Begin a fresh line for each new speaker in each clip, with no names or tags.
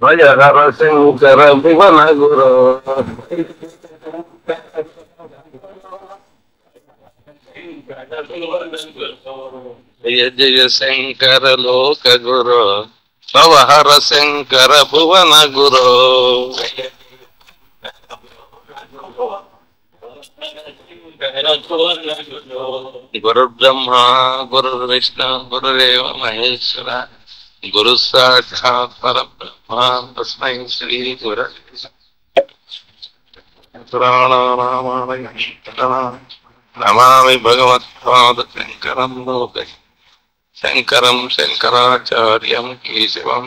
భజహర శంకర భువన గురు జయ జయ శంకర లోక గురు భవహర శంకర భువన గురు గురుర్బ్రహ్మ గురుర్విష్ణు గురురేవ మహేశ్వర గురు సాక్షాత్ పరబ్రహ్మ తస్మై శ్రీ గురవే నమామి భగవత్పాద శంకరం లోక శంకరం శంకరాచార్యం కేశవం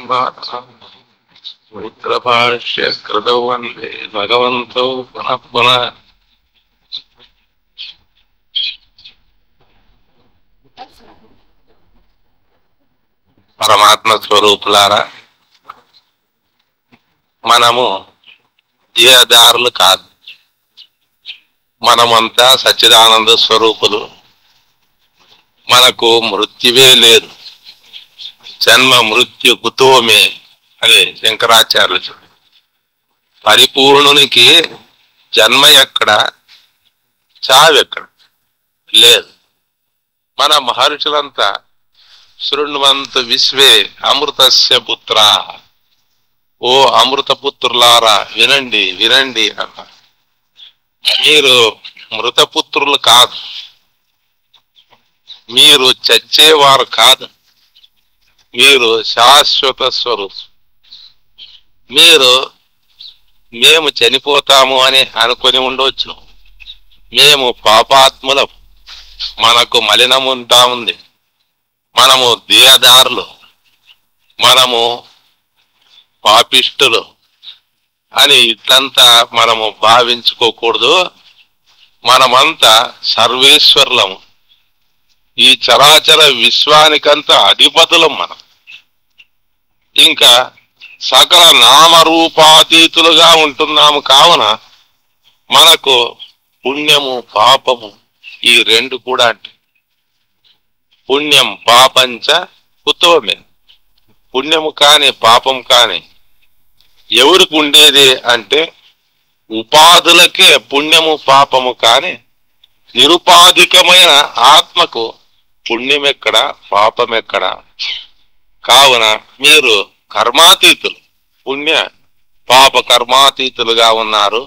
సూత్రభాష్య కృతౌ వందే భగవంతో పునః పునః. పరమాత్మ స్వరూపులారా, మనము దేహదారులు కాదు, మనమంతా సచ్చిదానంద స్వరూపులు. మనకు మృత్యువే లేదు. జన్మ మృత్యు కుతోమే అదే శంకరాచార్యులు చెప్పారు. పరిపూర్ణునికి జన్మ ఎక్కడ, చావెక్కడ లేదు. మన మహర్షులంతా శృణ్వంత విశ్వే అమృతస్య పుత్ర, ఓ అమృత పుత్రులారా వినండి వినండి అన్నారు. మీరు మృతపుత్రులు కాదు, మీరు చచ్చేవారు కాదు, మీరు శాశ్వత స్వరూపం. మేము చనిపోతాము అని అనుకొని ఉండవచ్చు. మేము పాపాత్ములం, మనకు మలినం ఉంటా ఉంది, మనము దేహదారులు, మనము పాపిష్టులు అని ఇట్లంతా మనము భావించుకోకూడదు. మనమంతా సర్వేశ్వరులము, ఈ చరాచర విశ్వానికంతా అధిపతులం మనం. ఇంకా సకల నామరూపాతీతులుగా ఉంటున్నాము. కావున మనకు పుణ్యము పాపము ఈ రెండు కూడా అంటే పుణ్యం పాపంచ కుతోమే, పుణ్యము కాని పాపం కాని ఎవరికి ఉండేది అంటే ఉపాధులకే పుణ్యము పాపము కాని నిరుపాధికమైన ఆత్మకు పుణ్యం ఎక్కడ పాపం ఎక్కడ. కావున మీరు కర్మాతీతులు, పుణ్య పాప కర్మాతీతులుగా ఉన్నారు.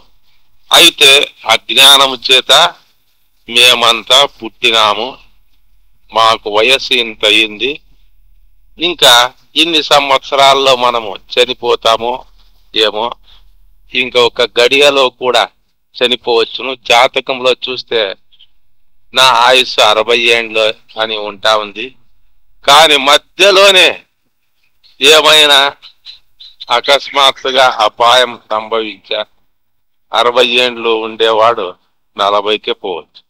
అయితే అజ్ఞానము చేత మేమంతా పుట్టినాము, మాకు వయస్సు ఇంత అయింది, ఇంకా ఇన్ని సంవత్సరాల్లో మనము చనిపోతామో ఏమో, ఇంకొక గడియలో కూడా చనిపోవచ్చును. జాతకంలో చూస్తే నా ఆయుస్సు 60 ఏండ్లు అని ఉంటా ఉంది. కానీ మధ్యలోనే ఏమైనా అకస్మాత్తుగా అపాయం సంభవించా 60 ఏండ్లు ఉండేవాడు 40కే పోవచ్చు.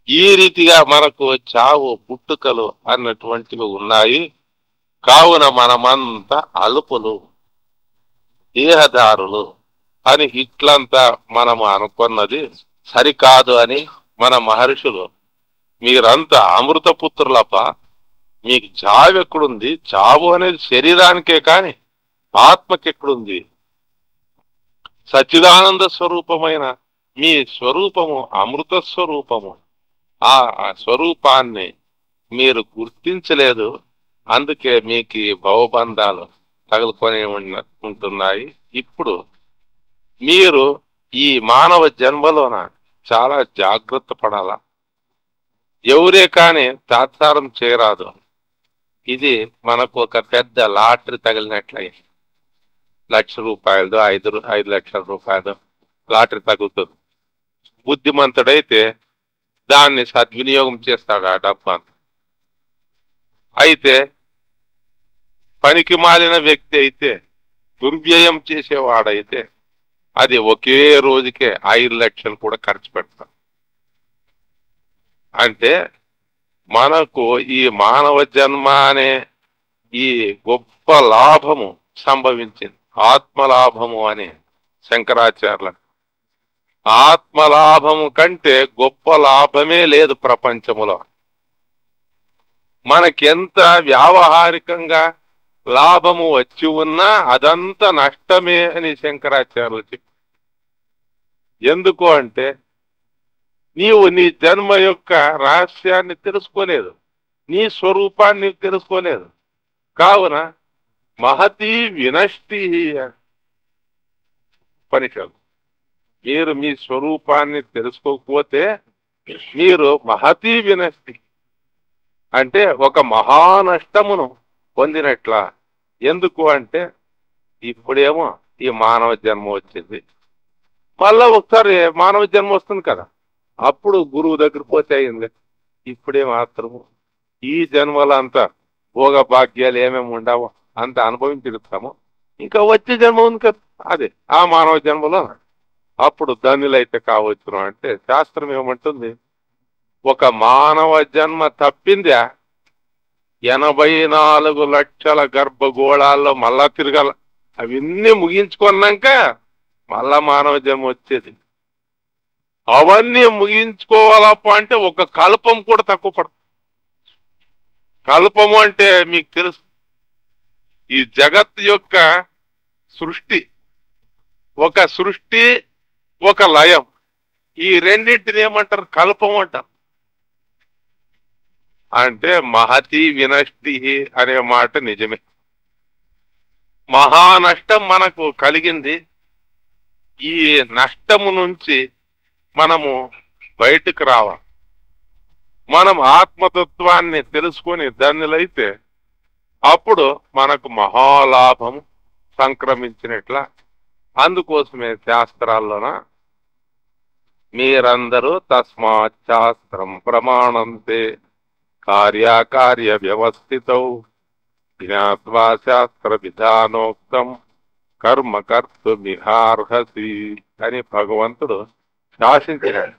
ఈ రీతిగా మనకు చావు పుట్టుకలు అన్నటువంటివి ఉన్నాయి. కావున మనమంతా అలుపులు, దేహదారులు అని ఇట్లంతా మనము అనుకున్నది సరికాదు అని మన మహర్షులు, మీరంతా అమృతపుత్రులప్ప, మీకు చావు ఎక్కడుంది? చావు అనేది శరీరానికే కాని ఆత్మకి ఎక్కడుంది? సచ్చిదానంద స్వరూపమైన మీ స్వరూపము అమృత స్వరూపము. ఆ స్వరూపాన్ని మీరు గుర్తించలేదు, అందుకే మీకు భవబంధాలు తగులుకొని ఉంటున్నాయి. ఇప్పుడు మీరు ఈ మానవ జన్మలోన చాలా జాగ్రత్త పడాలా. ఎవరే కానీ తాత్సారం చేయరాదు. ఇది మనకు ఒక పెద్ద లాటరీ తగిలినట్లయి, 1,00,000 రూపాయలదో 5 లక్షల రూపాయలు లాటరీ తగులుతుంది. బుద్ధిమంతుడైతే దాన్ని సద్వినియోగం చేస్తాడు ఆ డబ్బా. అయితే పనికి మాలిన వ్యక్తి అయితే, దుర్వ్యయం చేసేవాడైతే అది ఒకే రోజుకే 5 లక్షలు కూడా ఖర్చు పెడతాం. అంటే మనకు ఈ మానవ జన్మ అనే ఈ గొప్ప లాభము సంభవించింది, ఆత్మలాభము అని శంకరాచార్యుల. ఆత్మలాభము కంటే గొప్ప లాభమే లేదు ప్రపంచములో. మనకెంత వ్యావహారికంగా లాభము వచ్చి ఉన్నా అదంతా నష్టమే అని శంకరాచార్యులు చెప్పారు. ఎందుకు అంటే నీవు నీ జన్మ యొక్క రహస్యాన్ని తెలుసుకోలేదు, నీ స్వరూపాన్ని తెలుసుకోలేదు. కావున మహతీ వినష్టి ఉపనిషత్తు, మీరు మీ స్వరూపాన్ని తెలుసుకోకపోతే మీరు మహతీ వినష్టి అంటే ఒక మహానష్టమును పొందినట్ల. ఎందుకు అంటే ఇప్పుడేమో ఈ మానవ జన్మ వచ్చింది, మళ్ళా ఒకసారి మానవ జన్మ వస్తుంది కదా, అప్పుడు గురువు దగ్గర పోతే అయింది. ఇప్పుడే మాత్రము ఈ జన్మలో అంత భోగ భాగ్యాలు ఏమేమి ఉండవో అంత అనుభవించుతాము. ఇంకా వచ్చే జన్మ ఉంది కదా, అదే ఆ మానవ జన్మలో అప్పుడు ధనులైతే కావచ్చును అంటే శాస్త్రం ఏమంటుంది, ఒక మానవ జన్మ తప్పిందా 84 లక్షల గర్భగోళాల్లో మళ్ళా తిరగాల. అవన్నీ ముగించుకున్నాక మళ్ళా మానవ జన్మ వచ్చేది. అవన్నీ ముగించుకోవాలప్ప అంటే ఒక కల్పం కూడా తక్కువ పడదు. కల్పము అంటే మీకు తెలుసు, ఈ జగత్ యొక్క సృష్టి, ఒక సృష్టి ఒక లయం, ఈ రెండింటిని ఏమంటారు? కల్పం అంటారు. అంటే మహతి వినష్టి అనే మాట నిజమే. మహానష్టం మనకు కలిగింది. ఈ నష్టము నుంచి మనము బయటకు రావాలి. మనం ఆత్మతత్వాన్ని తెలుసుకొని ధన్యులైతే అప్పుడు మనకు మహాలాభము సంక్రమించినట్ల. అందుకోసమే శాస్త్రాల్లోన మీరందరూ తస్మాత్ శాస్త్రం ప్రమాణంతే కార్యకార్య వ్యవస్థితౌ జ్ఞాత్వా శాస్త్ర విధానోక్తం కర్మ కర్తుమిహార్హసి అని భగవంతుడు శాసించినాడు.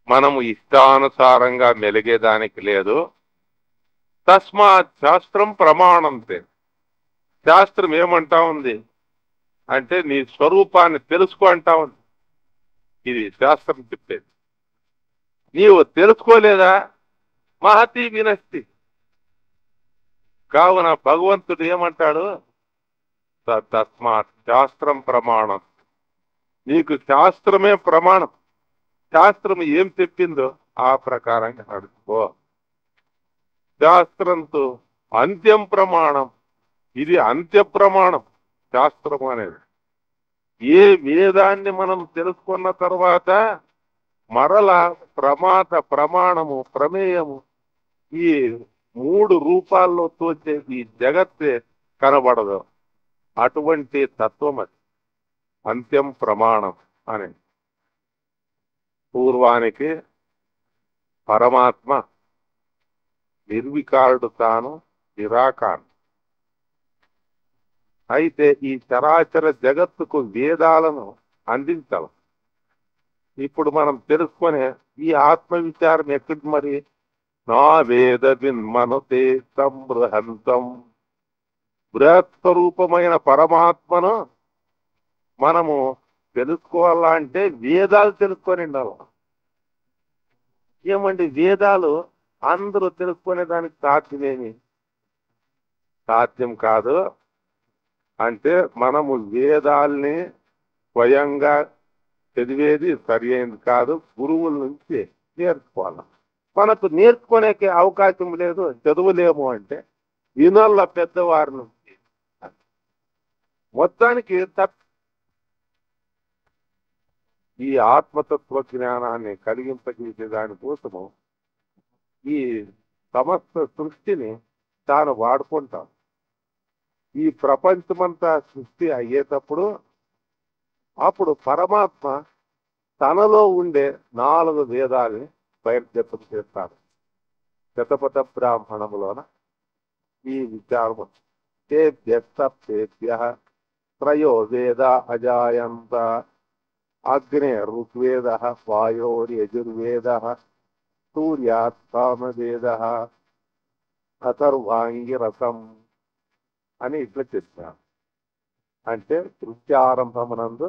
మనము ఇష్టానుసారంగా మెలిగేదానికి లేదు. తస్మాత్ శాస్త్రం ప్రమాణంతే, శాస్త్రం ఏమంటా ఉంది అంటే నీ స్వరూపాన్ని తెలుసుకో అంటా ఉంది. ఇది శాస్త్రం చెప్పేది. నీవు తెలుసుకోలేదా మహతి వినష్టి. కావున భగవంతుడు ఏమంటాడు, తస్మాత్ శాస్త్రం ప్రమాణం, నీకు శాస్త్రమే ప్రమాణం. శాస్త్రం ఏం చెప్పిందో ఆ ప్రకారంగా నడుచుకో. శాస్త్రంతో అంత్యం ప్రమాణం, ఇది అంత్య ప్రమాణం శాస్త్రం అనేది. ఏ వేదాన్ని మనం తెలుసుకున్న తర్వాత మరల ప్రమాణము ప్రమేయము ఈ 3 రూపాల్లో తోచే ఈ జగత్తే కనబడదు. అటువంటి తత్వం అది అంత్యం ప్రమాణం అని. పూర్వానికి పరమాత్మ నిర్వికారుడు, తాను నిరాకారుడు. అయితే ఈ చరాచర జగత్తుకు వేదాలను అందించాలి. ఇప్పుడు మనం తెలుసుకునే ఈ ఆత్మ విచారం ఎక్కడి మరి? నా వేద విన్మనుతే తం బృహంతం, బృహత్ స్వరూపమైన పరమాత్మను మనము తెలుసుకోవాలంటే వేదాలు తెలుసుకొని ఉండాలి. ఏమండి వేదాలు అందరూ తెలుసుకునే దానికి సాధ్యమేమి? సాధ్యం కాదు. అంటే మనము వేదాల్ని స్వయంగా చదివేది సరి అయింది కాదు, గురువుల నుంచి నేర్చుకోవాలి. మనకు నేర్చుకునేకే అవకాశం లేదు, చదువులేము అంటే వినోళ్ళ పెద్దవారి నుంచి. మొత్తానికి ఈ ఆత్మతత్వ జ్ఞానాన్ని కలిగింపజేసే దానికోసము ఈ సమస్త సృష్టిని తాను వాడుకుంటాం. ఈ ప్రపంచమంతా సృష్టి అయ్యేటప్పుడు అప్పుడు పరమాత్మ తనలో ఉండే 4 వేదాల్ని బయర్జతం చేస్తాడు. శతపథ బ్రాహ్మణములోన ఈ విచారము తేభ్యస్తేభ్య త్రయో వేద అజాయంత అగ్నే ఋగ్వేద వాయోర్యజుర్వేద సూర్యాత్ సామవేద అథర్వాంగిరసం అని ఇట్లా చెప్పారు. అంటే సృష్టి ఆరంభమునందు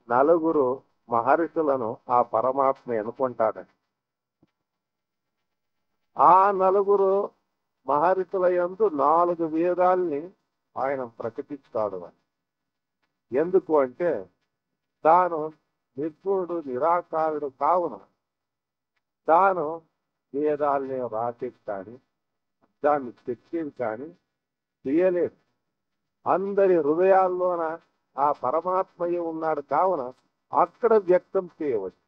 4 మహర్షులను ఆ పరమాత్మ ఎన్నుకుంటాడని. ఆ 4 మహర్షుల యందు 4 వేదాల్ని ఆయన ప్రకటిస్తాడు అని. ఎందుకు అంటే తాను నిర్గుణుడు నిరాకారుడు కావున తాను వేదాల్ని రాసేది కానీ దాన్ని తెచ్చేది కానీ చేయలేదు. అందరి హృదయాల్లోన ఆ పరమాత్మయ్య ఉన్నాడు కావున అక్కడ వ్యక్తం చేయవచ్చు.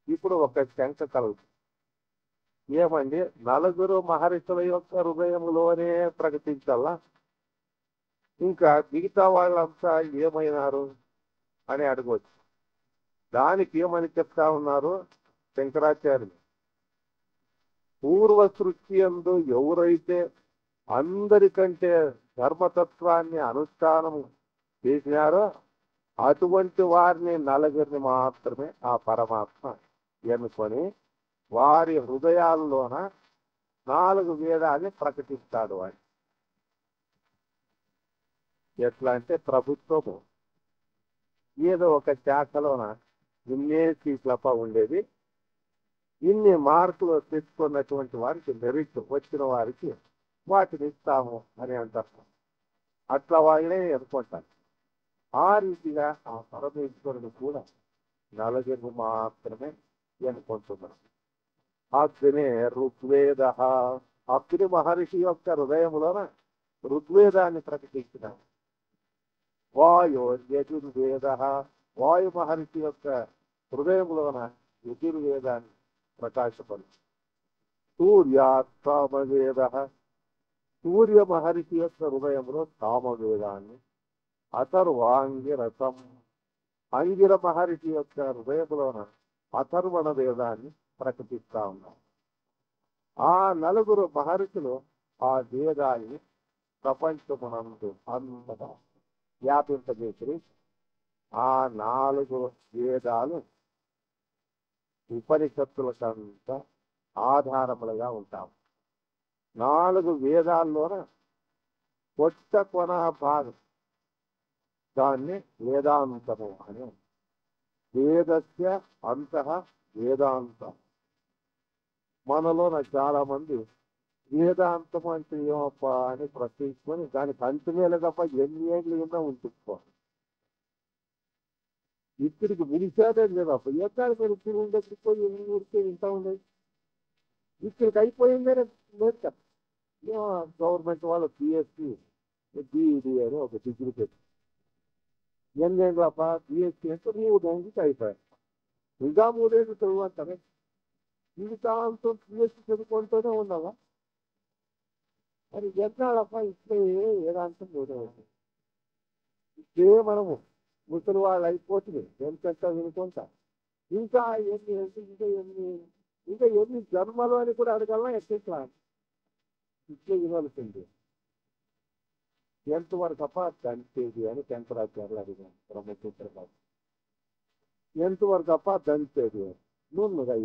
ఇప్పుడు ఒక శంక కలుగుతుంది. ఏమండి, 4 మహర్షుల యొక్క హృదయంలోనే ప్రకటించాలా, ఇంకా మిగతా వాళ్ళంతా ఏమైనారు అని అడగవచ్చు. దానికి ఏమని చెప్తా ఉన్నారు శంకరాచార్యులు? పూర్వ సృష్టి యందు ఎవరైతే అందరికంటే ధర్మతత్వాన్ని అనుష్ఠానం చేసినారో అటువంటి వారిని 4 మాత్రమే ఆ పరమాత్మ ఎన్నుకొని వారి హృదయాల్లోన 4 వేదాన్ని ప్రకటిస్తాడు అని. ఎట్లా అంటే ప్రభుత్వము ఏదో ఒక శాఖలోన ఇన్నే సీట్లప ఉండేది, ఇన్ని మార్కులు తెచ్చుకున్నటువంటి వారికి మెరిట్ వచ్చిన వారికి వాటిని ఇస్తాము అని అంటారు. అట్లా వాళ్ళే అనుకుంటారు. ఆ రీతిగా ఆ పరమేశ్వరుడు కూడా 4 మాత్రమే ఎన్నుకుంటున్నారు. అగ్నే ఋగ్వేద, అగ్ని మహర్షి యొక్క హృదయంలోన ఋగ్వేదాన్ని ప్రకటించినారు. వాయు యజుర్వేద, వాయు మహర్షి యొక్క హృదయంలోన యజుర్వేదాన్ని ప్రకాశపరుచు. సూర్యాత్ సామవేద, సూర్య మహర్షి యొక్క హృదయంలో సామవేదాన్ని. అథర్వాంగిరసం, అంగిర మహర్షి యొక్క హృదయంలోన అథర్వణ వేదాన్ని ప్రకటిస్తా ఉన్నారు. ఆ 4 మహర్షులు ఆ వేదాన్ని ప్రపంచమునందు అంతటా వ్యాపింపజేసి ఆ 4 వేదాలు ఉపనిషత్తులకంత ఆధారములుగా ఉంటాము. 4 వేదాల్లోన కొత్త కొన భాగం దాన్ని వేదాంతము అని. వేదస్య అంతః వేదాంతం. మనలోన చాలా మంది వేదాంతం అంటే ఏమప్పా అని ప్రశ్నించుకొని దానికి అంతమేలే తప్ప ఎన్ని ఏళ్ళు ఉన్నా ఉంచుకోవాలి. ఇక్కడికి మునిసేదే లేదప్ప. ఎక్కడ మీరు ఇప్పుడు ఉండేది పోయి ఊరికే ఇంత ఉండేది. ఇక్కడికి అయిపోయిందే లేదు కదా. గవర్నమెంట్ వాళ్ళు పిఎస్సి బీఈడి అని ఒక డిగ్రీ పెట్టి ఎన్నేళ్ళప్ప పిఎస్సి అంటే 3 అయిపోయాయి. ఇంకా 3 చదువు అంటారే. జీవితాంతం పిఎస్సి చదువుకుంటూనే ఉన్నావా? మరి ఎన్నాళ్ళప్ప ఇట్లే వేదాంతం పోతుంది. ఇదే మనము ముసలి వాళ్ళు అయిపోతుంది ఎంతెంత వినుకుంటా. ఇంకా ఎన్ని జన్మలు అని కూడా అడగలనా ఎట్లా ఇట్లే వినవలసింది. ఎంతవరకు అప్ప దంతేది అని శంకరాచార్యులు అడిగాను బ్రహ్మసూత్ర గారు. ఎంతవరకు అప్ప దంతేది అని నూనెగా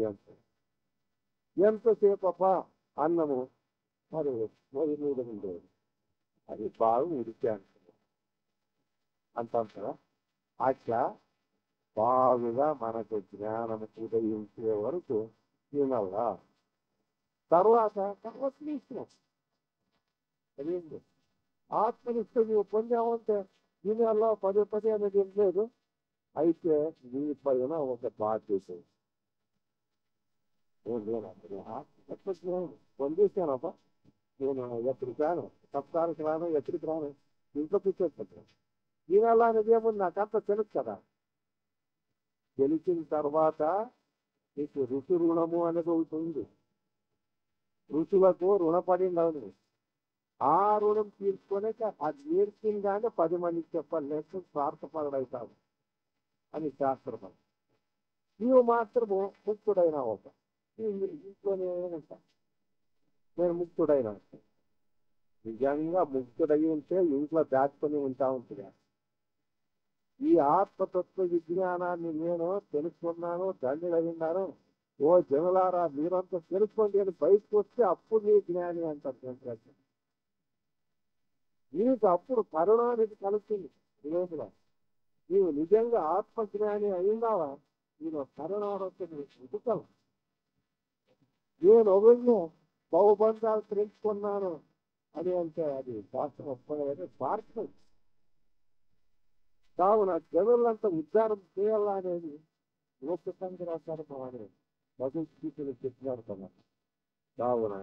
ఎంతసేపు అప్ప అన్నము మరి మీద ఉండేది. అది బాగా ఉడికే అంటాం కదా. అట్లా బాగుగా మనకు జ్ఞానం ఉదయించే వరకు వినాలా. తర్వాత ఇష్టం అదేంటి ఆత్మనిష్ట నువ్వు పొందామంటే వినాలా పదే అనేది ఏం లేదు. అయితే నీ పైన ఒక బాధ్యత పొందేశానప్ప. నేను ఎక్కడికి రాను, సప్తానికి రాను, ఎక్కడికి రాను, ఇంట్లో కూర్చోవచ్చు. వినాలా అనేది ఏముంది నాకంతా తెలుసు కదా. తెలిసిన తర్వాత నీకు ఋషి రుణము అనేది ఒకటి ఉంది. ఋషులకు రుణపడి ఉండదు. ఆ రుణం తీసుకునే అది నేర్పిందానే 10 మందికి చెప్పాలి, లేకపోతే స్వార్థపరుడవుతావు అని శాస్త్రం. నీవు మాత్రము ముక్తుడైనా ఒక ఇంట్లోనే ఉంటా. నేను ముక్తుడైనా. నిజంగా ముక్తుడై ఉంటే ఇంట్లో దాచుకొని ఉంటా ఉంటుంది. ఈ ఆత్మతత్వ విజ్ఞానాన్ని నేను తెలుసుకున్నాను, ధన్యుడైనాను. ఓ జనులారా మీరంతా తెలుసుకోండి అని బయటకు వస్తే అప్పుడు నీ జ్ఞాని అంటారు. నీకు అప్పుడు కరుణ అనేది కలుగుతుంది. వివేకుల నీవు నిజంగా ఆత్మజ్ఞాని అయినావా, నేను కరుణ ఉతుకలు. నేను ఒకరిని
బహుబంధాలు తెలుసుకున్నాను అని అంటే అది శాస్త్రం ఒప్పుకోలేదు, స్వార్థం. కావున జనులంతా ఉద్ధారం చేయాలనేది లోక సంగ్రహం అనేది భగవద్గీతలు చెప్పినారు కదా. కావున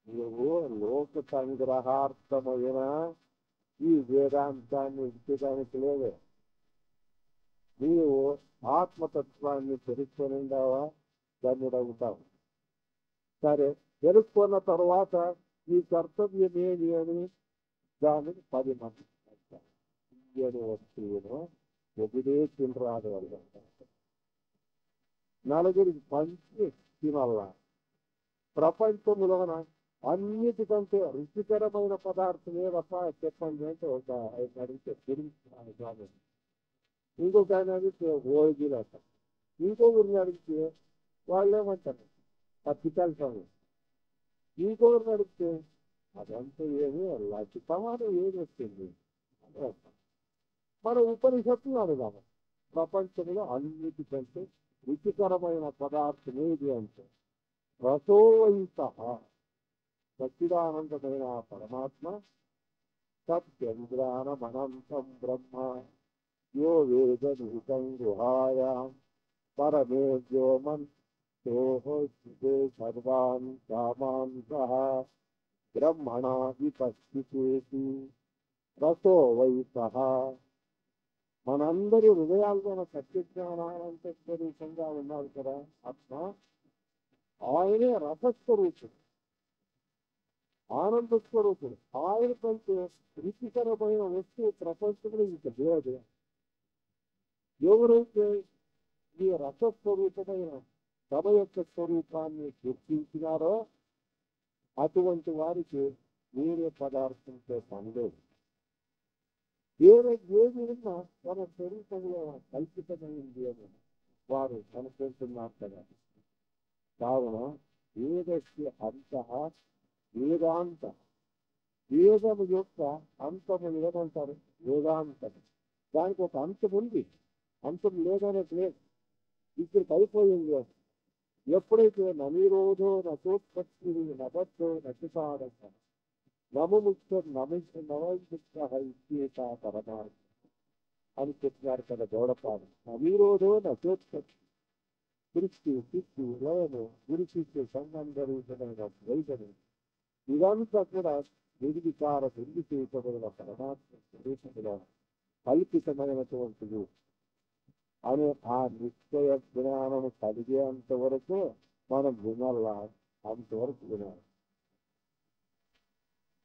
నువ్వు లోక సంగ్రహార్థమైన ఈ వేదాంతాన్ని ఇచ్చడానికి లేదు. నీవు ఆత్మతత్వాన్ని తెలుసుకునిందావా, ధన్యుడవుతావు. సరే, తెలుసుకున్న తర్వాత నీ కర్తవ్యం ఏమి అని దానిని 10 మంది తీయని వస్తువును ఒకటే తినరాదు వల్ల నలుగురికి పంచి తినల్లా. ప్రపంచంలోన అన్నిటికంటే రుచికరమైన పదార్థం ఏదప్ప చెప్పండి అంటే ఒక ఆయన అడిగితే తిరిగి, ఇంకొక ఆయన అడిగితే భోజీలు అంటారు, ఇంకొకరిని అడిగితే వాళ్ళు ఏమంటారు పచ్చికల్పం, ఇంకొకరిని అడిగితే అదంతా ఏమి లక్ష సమానం ఏమి వచ్చింది. మన ఉపనిషత్తులు అడుగుదాము, ప్రపంచంలో అన్నిటికంటే రుచికరమైన పదార్థం ఏది అంటే రసోవహిత సచ్చిదానందమైన పరమాత్మ సత్యంద్రానమనంతం బ్రహ్మ యో వేద నిహితం గుహాయాం పరమే వ్యోమన్ సోహే సర్వాన్ కామాన్ సహ బ్రహ్మణా విపశ్చితేతి రసో వై సహ. మనందరి హృదయాల్లో సత్యజ్ఞానానంత స్వరూపంగా ఉన్నాడు కదా ఆత్మ. ఆయనే రసస్వరూపుడు, ఆనంద స్వరూపుడు. ఆయన కంటే రుచికరమైన వస్తువు ప్రపంచంలో ఇంక లేదు. ఎవరైతే ఈ రసస్వరూపమైన తమ యొక్క స్వరూపాన్ని గుర్తించినారో అటువంటి వారికి వేరే పదార్థంతో పని లేదు. ఏది ఉన్నా తన స్వరూపంలో కల్పితమైంది అని వారు అనుకుంటున్నారు కదా. కావున వేదస్య అంత వేదాంత, వేదము యొక్క అంతము ఏమంటారు వేదాంతం. దానికి ఒక అంతం ఉంది, అంతం లేదనేది లేదు. ఇక్కడికి అయిపోయింది. ఎప్పుడైతే ననిరోధో నచోత్పత్తి నబద్ధో నచిసారంట నమముక్త నవముక్త ఇచ్చేత పరమాత్మ అని చెప్పినారు కదా గౌడపాడు. ననిరోధో నచోత్పత్తి, సృష్టి శిష్టి లయము గురు శిష్యు సంబంధరూపమైన వైఖరి ఇదంతా కూడా నిర్వికార నిర్విశేషమైన పరమాత్మ స్వరూపంలో కల్పితమైనటువంటిది అనే ఆ నిశ్చయ జ్ఞానం కలిగేంత వరకు మనం వినాలా, అంతవరకు వినాలి.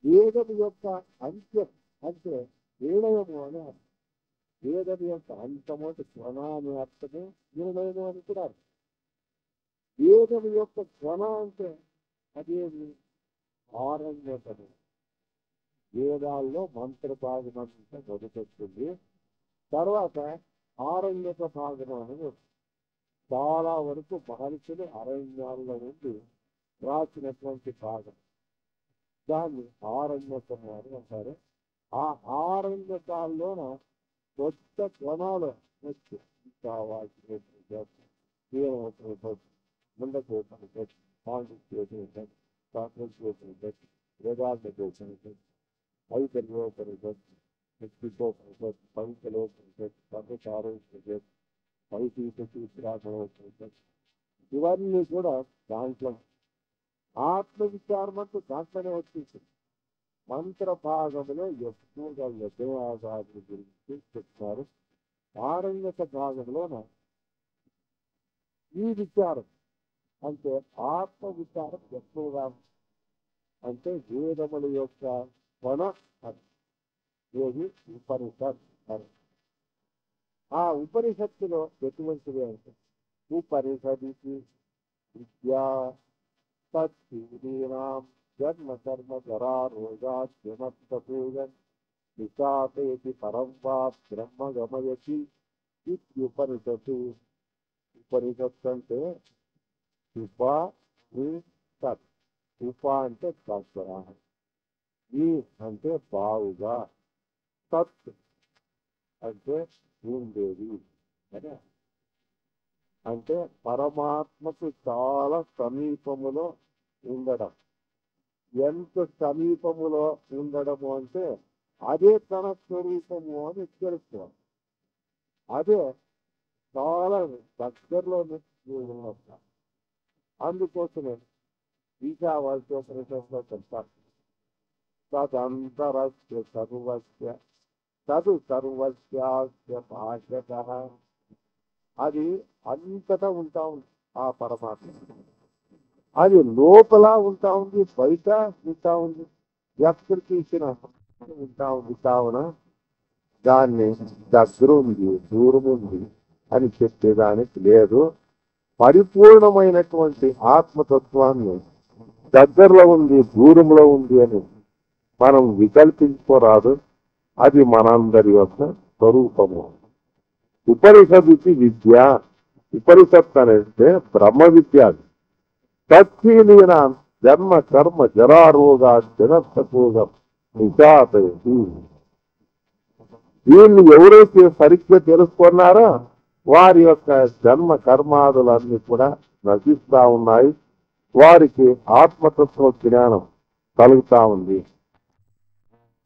వేదం యొక్క అంత్యం అంటే నిర్ణయము అని అర్థం. వేదం యొక్క అంతము అంటే స్వన అనే అర్థమే నిర్ణయము అని కూడా అర్థం. వేదం యొక్క స్వన అంటే అదేమి ఆరణ్యతము. వేదాల్లో మంత్ర భాగం అంతా మొదలెట్టింది, తర్వాత ఆరణ్యక భాగం అనేది చాలా వరకు మహర్షులు అరణ్యాల్లో నుండి రాసినటువంటి భాగం, దాన్ని ఆరణ్యకము అని అంటారు. ఆ ఆరణ్యకాల్లోన కొత్త క్రమాలు వచ్చి ముందకోపనిషత్, పాండిత్యోపనిషత్, సాంస్కృతికోపనిషత్, వేదాంతోపనిషత్, ఐతర్యోపనిషత్, నిశ్చితోపనిషత్, పంచలోపనిషత్, సర్వసారోపనిషత్, వైశీకూత్రాగణోపనిషత్, ఇవన్నీ కూడా దాంట్లో ఆత్మవిచారం అంటూ దాంట్లోనే వచ్చింది. మంత్ర భాగంలో ఎక్కువగా యజ్ఞయాగాదుల గురించి చెప్తారు. ఆరణ్యక భాగంలోన ఈ విచారం అంటే ఆత్మ విచారం ఎక్కువగా, అంటే వేదముల యొక్క కొన ఏది ఉపనిషత్ అని. ఆ ఉపనిషత్తులో ఎటువంటివి అంటే ఉపనిషదికి విద్యా తత్సూరీణాం జన్మ కర్మ జరా రోగాత్మూజన్ విశాపేతి పరం వా బ్రహ్మ గమయతి ఇత్యుపనిషత్తు. ఉపనిషత్తు అంటే ఉప సత్. ఉప అంటే శాస్త్ర, ఈ అంటే బావుగా, సత్ అంటే ఉండేది అని. అంటే పరమాత్మకు చాలా సమీపములో ఉండడం. ఎంత సమీపములో ఉండడము అంటే అదే తన స్వరూపము అని తెలుసుకోవాలి. అదే చాలా దగ్గరలోనే ఉన్నట్టు. అందుకోసమే ఈశావాస్యోపనిషత్తులో చెప్తారు, తదంతరస్య సర్వస్య తదు సర్వస్యాస్య భాష్యతః. అది అంతటా ఉంటా ఉంది ఆ పరమాత్మ. అది లోపల ఉంటా ఉంది, బయట ఉంటా ఉంది, ఎక్కడికి ఇచ్చిన ఉంటా ఉంది. కావున దాన్ని దగ్గర ఉంది, దూరం ఉంది అని చెప్పేదానికి లేదు. పరిపూర్ణమైనటువంటి ఆత్మతత్వాన్ని దగ్గరలో ఉంది, దూరంలో ఉంది అని మనం వికల్పించుకోరాదు. అది మనందరి యొక్క స్వరూపము. ఉపనిషద్దు విద్య. ఉపనిషత్ అంటే బ్రహ్మ విద్య. తత్లీన జన్మ కర్మ జరారోగా జనసోగం నిశాతయతి. వీళ్ళు ఎవరైతే సరిగ్గా తెలుసుకున్నారో వారి యొక్క జన్మ కర్మాదులన్నీ కూడా నశిస్తా ఉన్నాయి. వారికి ఆత్మతత్వ జ్ఞానం కలుగుతా ఉంది.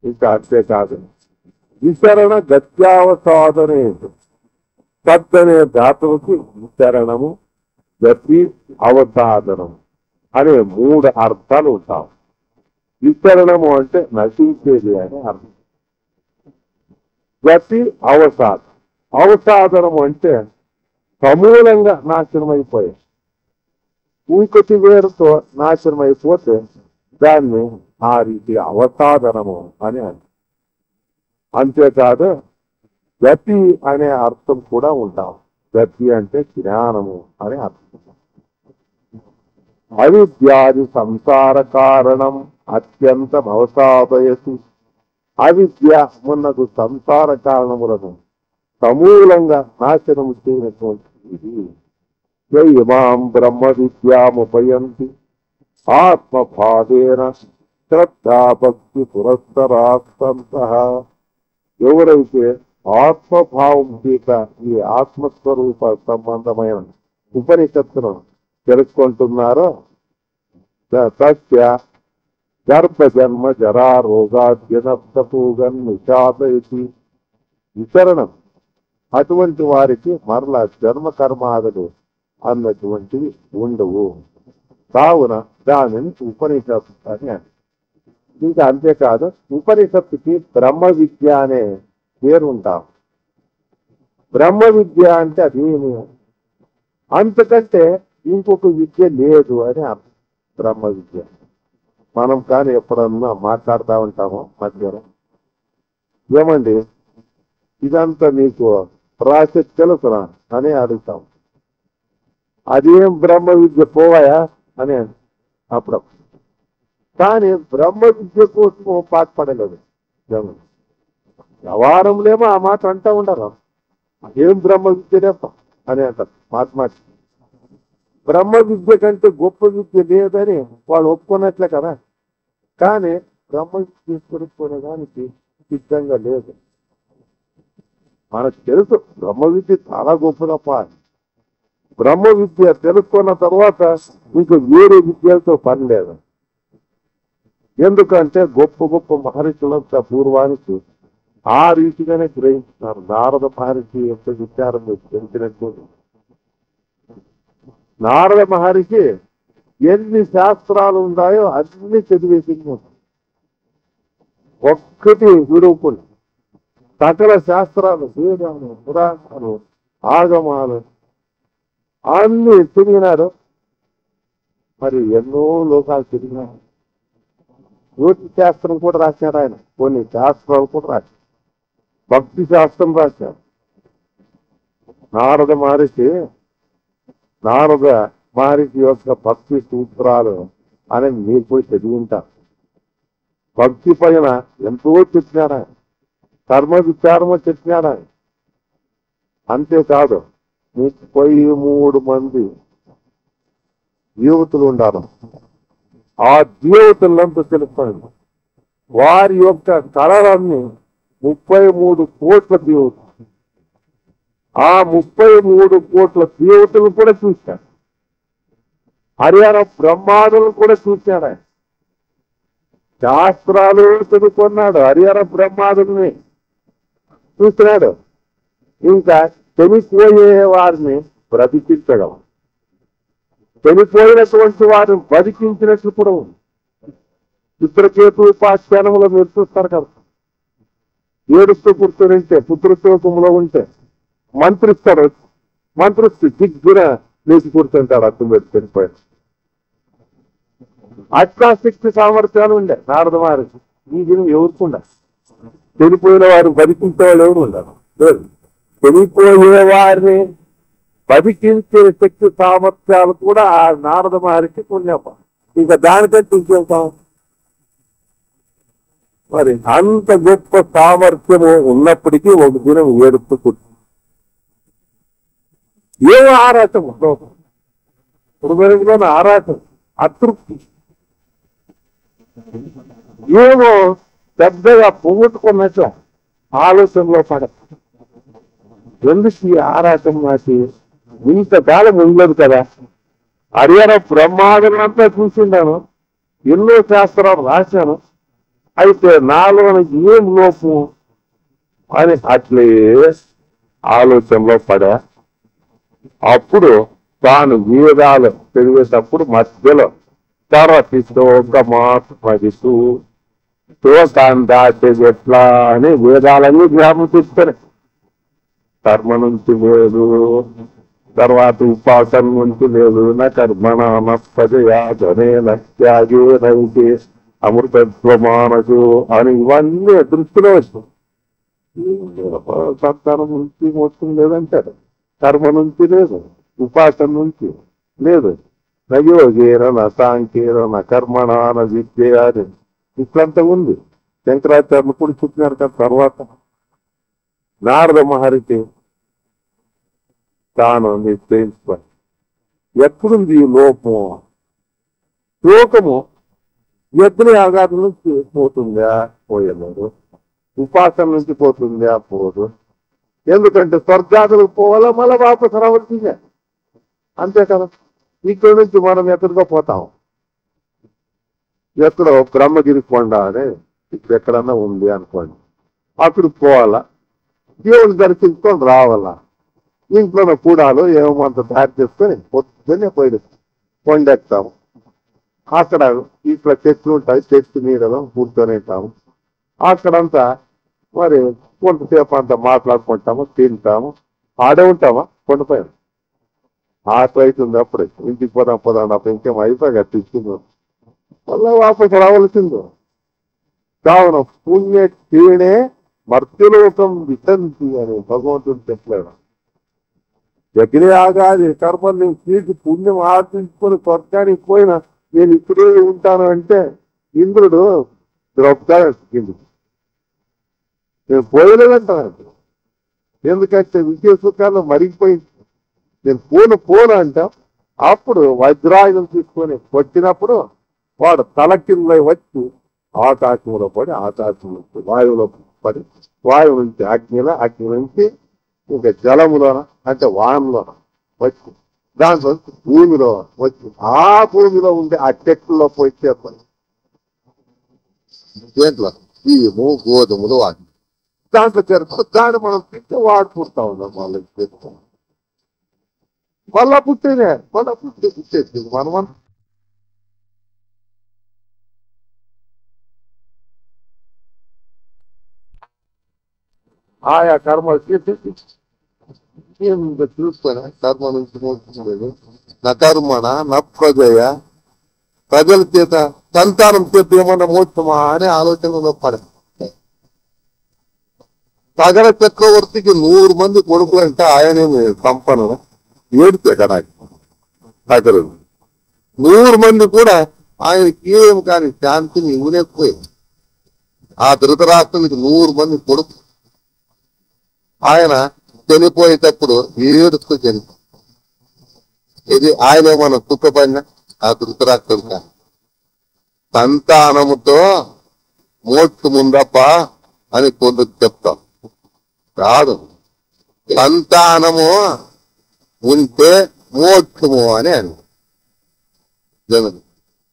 ఇంకా అంతేకాదు, విచరణ గత్యావసాదనే తద్దనే ధాతువుకి విచరణము, గతి, అవసాదనం అనే 3 అర్థాలు ఉంటాయి. విచరణము అంటే నశించేది అని అర్థం. గతి, అవసాదం. అవసాదనము అంటే సమూలంగా నాశనమైపోయాయి. ఇంకొకటి వేరుతో నాశనమైపోతే దాన్ని ఆ రీతి అవసాదనము అని అంటారు. అంతేకాదు గతి అనే అర్థం కూడా ఉంటాం. గతి అంటే జ్ఞానము అనే అర్థం. అవిద్యాది సంసార కారణం అత్యంతం అవసాదయతి. అవిద్య మున్నగు సంసార కారణములను సమూలంగా నాశనము చేయనటువంటిది. ఇమాం బ్రహ్మ విద్యాముపయంతి ఆత్మభావేన శ్రద్ధాభక్తి పురస్సరాత్తంతః. ఎవరైతే ఆత్మభావం చేత ఈ ఆత్మస్వరూప సంబంధమైన ఉపనిషత్తును తెలుసుకుంటున్నారో తస్య గర్భ జన్మ జరా రోగాద్యనప్తపూగన్ నిషాదయతి. విచరణం అటువంటి వారికి మరలా జన్మ కర్మాదులు అన్నటువంటివి ఉండవు. కావున దానిని ఉపనిషత్తు అని అంటారు. ఇంకా అంతేకాదు, ఉపనిషత్తుకి బ్రహ్మ విద్య అనే పేరు ఉంటాం. బ్రహ్మ విద్య అంటే అది అంతకంటే ఇంకొక విద్య లేదు అని అర్థం. బ్రహ్మ విద్య మనం కానీ ఎప్పుడన్నా మాట్లాడుతూ ఉంటామో మధ్యాహ్నం, ఏమండి ఇదంతా నీకు రాసి తెలుసురా అని అడుగుతాం. అదేం బ్రహ్మ విద్య పోవాయా అని అప్పుడు. కానీ బ్రహ్మ విద్య కోసం పాటుపడలేదు. వ్యవహారంలేమో ఆ మాట అంటూ ఉండరు. ఏం బ్రహ్మ విద్యనేప్ప అని అంటారు మాట. బ్రహ్మ విద్య కంటే గొప్ప విద్య లేదని వాళ్ళు ఒప్పుకున్నట్లే కదా. కానీ బ్రహ్మ విద్య కొనుక్కోవడానికి సిద్ధంగా లేదు. మనకు తెలుసు బ్రహ్మ విద్య చాలా గొప్పదప్ప. బ్రహ్మ విద్య తెలుసుకున్న తర్వాత ఇంక వేరే విద్యలతో పని లేదు. ఎందుకంటే గొప్ప గొప్ప మహర్షులంతా పూర్వానికి ఆ రీతిగానే గ్రహించినారు. నారద మహర్షి యొక్క విచారం తెలిసినట్టు. నారద మహర్షి ఎన్ని శాస్త్రాలు ఉన్నాయో అన్ని చదివేసి ఒక్కటి విడుపులు సకల శాస్త్రాలు, వేదాలు, పురాణాలు, ఆగమాలు అన్ని తిరిగినారు. మరి ఎన్నో లోకాలు తిరిగినారు. జ్యోతి శాస్త్రం కూడా రాశారు ఆయన. కొన్ని శాస్త్రాలు కూడా రాశారు. భక్తి శాస్త్రం రాశారు. నారద మహర్షి యొక్క భక్తి సూత్రాలు అని మీరు పోయి చదివింటారు. భక్తి పైన ఎంతో చెప్పినారా, కర్మ విచారము చెప్పినారా. అంతేకాదు 33 మంది దేవతలు ఉండాలి. ఆ దేవతలంతా తెలుసుకోండి. వారి యొక్క కళలన్నీ 33 కోట్ల దేవతలు. ఆ 33 కోట్ల దేవతలు కూడా చూశారు. హరిహర బ్రహ్మాదులను కూడా చూశాడు ఆయన. శాస్త్రాలు చదువుకున్నాడు, హరిహర బ్రహ్మాదుల్ని చూసినాడు. ఇంకా చనిపోయే వారిని బ్రతికించగలం, చనిపోయినటువంటి వారిని బతికించినట్లు కూడా ఉంది. చిత్రకేతు ఉపాఖ్యానంలో మీరు చూస్తారు కదా, ఏడుస్తూ కూర్చొని పుత్రశోకంలో ఉంటే మంత్రిస్తాడు, మంత్రిస్తూ దిగ్గున లేచి కూర్చుంటాడు, అర్థం పెట్టి చనిపోయాడు. అట్లా శక్తి సామర్థ్యాలు ఉండే నారద మహర్షి. ఈ దినం ఎవరుకుండా చనిపోయిన వారు బతికించే వాళ్ళు ఎవరు ఉండరు. చనిపోయే వారిని బతికించే శక్తి సామర్థ్యాలు కూడా ఆ నారద మహర్షి పుణ్యప. ఇంకా దానికంటే ఇంకేం మరి అంత గొప్ప సామర్థ్యము ఉన్నప్పటికీ ఒక దినం ఏడుస్తూ కూర్చుంది. ఏమో ఆరాటం హృదయంలోని ఆరాటం, అతృప్తి, ఏమో పెద్దగా పోగొట్టుకున్నట్ల ఆలోచనలో పడ. ఎందుకు ఈ ఆరాటం నాకు ఇంతకాలం ఉండదు కదా. హరిహర బ్రహ్మాదులంతా చూసిండాను, ఎన్నో శాస్త్రాలు రాశాను, అయితే నాలో ఏం లోపం అని అట్లే ఆలోచనలో పడా. అప్పుడు తాను వేదాలు చదివేటప్పుడు మధ్యలో తరతి శ్లోక మాత్మదిస్తూ శ్లోకాన్ని దాచేది ఎట్లా అని వేదాలన్నీ జ్ఞాపకం చేస్తారు. కర్మ నుంచి లేదు, తర్వాత ఉపాసన నుంచి లేదు, నా కర్మణ నపజయాజనే నత్యాగే నైతే అమృతత్వమానసు అని ఇవన్నీ దృష్టిలో వచ్చాయి. సంతానం నుంచి మోసం లేదంటారు, కర్మ నుంచి లేదు, ఉపాసన నుంచి లేదు, నయోగేర నా సాంఖ్యేర నా కర్మణ నా విద్య అని ఇట్లంతా ఉంది. శంకరాచార్యులు కూడా చెప్పినారు కదా. తర్వాత నారద మహర్షి తాను నిశ్చయించుకొని ఎక్కడుంది ఈ లోపము, లోకము యజ్ఞ యాగాల నుంచి పోతుందా పోయలేదు, ఉపాసన నుంచి పోతుందా పోదు. ఎందుకంటే స్వర్గాదులకు పోవాలా, మళ్ళా వాపసు రావాల్సిందే, అంతే కదా. ఇక్కడ నుంచి మనం ఎక్కడికో పోతాం, ఎక్కడో బ్రహ్మగిరి కొండ అని ఇప్పుడు ఎక్కడన్నా ఉంది అనుకోండి, అక్కడికి పోవాలా, దేవుని దర్శించుకొని రావాలా. ఇంట్లో కూడాలు ఏమంత తయారు చేసుకొని పొద్దున్నే పోయి కొండెక్తాము. అక్కడ ఇట్లా చెట్లు ఉంటాయి, చెట్టు నీడలో కూర్చొని ఉంటాము. అక్కడంతా మరి కొంతసేపు అంతా మాట్లాడుకుంటాము, తింటాము, ఆడే ఉంటామా కొండపైన. ఆకలి అవుతుంది అప్పుడే, ఇంటికి పోదాం అప్పుడు ఇంకేం అయిపోయి తీసుకుందాం, మళ్ళా వాపసు రావాల్సిందో. కావున పుణ్య క్షీణే మర్త్యలోకం వితంతి అని భగవంతుడు చెప్పలేడు. యజ్ఞ ఆగాది కర్మల్ని తీసి పుణ్యం ఆర్జించుకొని స్వర్గానికి పోయినా నేను ఇప్పుడే ఉంటాను అంటే ఇంద్రుడు ద్రౌపదానికి నేను పోయలేదంటాను. ఎందుకంటే విజయ సుఖాలు మరిగిపోయింది. నేను పోను అంట. అప్పుడు వజ్రాయుధం తీసుకొని కొట్టినప్పుడు వాడు తల కింద వచ్చి ఆకాశంలో పడి, ఆకాశంలో వాయువులో పడి, వాయువు నుంచి అగ్నిలో, అగ్ని నుంచి ఇంకా జలములోన అంటే వానంలోన వచ్చి, దాంట్లో భూమిలో వచ్చి, ఆ భూమిలో ఉండే ఆ చెట్లలో పోయి చేస్తాను. దేంట్లో బియ్యము గోధుమలు వాటి దాంట్లో చేరుతాం. దాన్ని మనం తింటే వాడుకుంటా ఉన్నాం. వాళ్ళకి చేస్తాం, మళ్ళా పుట్టేది మనం ఆయా కర్మలు చూసుకొని కర్మ నుంచి మోసుకునేది. నా కర్మణ నా ప్రజయ, ప్రజల చేత సంతానం చేత ఏమన్నా మోసమా అనే ఆలోచనలో పడ. సగర చక్రవర్తికి 100 మంది కొడుకులంటే ఆయనేమి సంపన్న ఏడితే కదా. సగరు 100 మంది కూడా ఆయనకి ఏం కానీ శాంతిని ఇవ్వలేకపోయింది. ఆ ధృతరాష్ట్రానికి 100 మంది కొడుకు. ఆయన చనిపోయేటప్పుడు ఏడుస్తూ చనిపో. ఇది ఆయన మనం సుఖపడిన ఆ ధృతరాష్ట్రుడు కాదు. సంతానముతో మోక్షముందప్ప అని కొందరు చెప్తాం. కాదు, సంతానము ఉంటే మోక్షము అని అని. జనం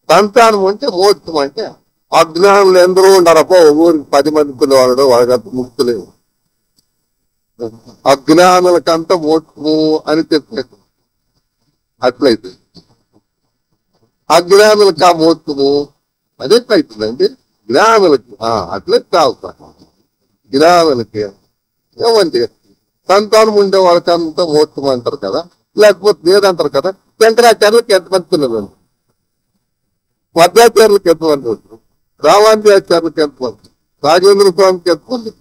సంతానం అంటే మోక్షం అంటే అజ్ఞానులు ఎందరో ఉండారప్ప ఊరికి 10 మంది పిల్లవాడు వాళ్ళకంత ముక్తి లేవు. అజ్ఞానులకంత మోక్షము అని చెప్పారు. అట్లయితే అజ్ఞానులకు ఆ మోక్షము అదే అవుతుందండి. జ్ఞానులకి అట్లే కావుతా జ్ఞానులకి ఏమంటే సంతానం ఉండే వాళ్ళకి అంతా మోక్షం అంటారు కదా, లేకపోతే లేదంటారు కదా. శంకరాచార్యులకి ఎంతమంది పిల్లలు, మధ్వాచార్యులకి ఎంతమంది వచ్చారు, రామానుజాచార్యులకి ఎంతమంది, రాజేంద్ర స్వామికి ఎంతమంది,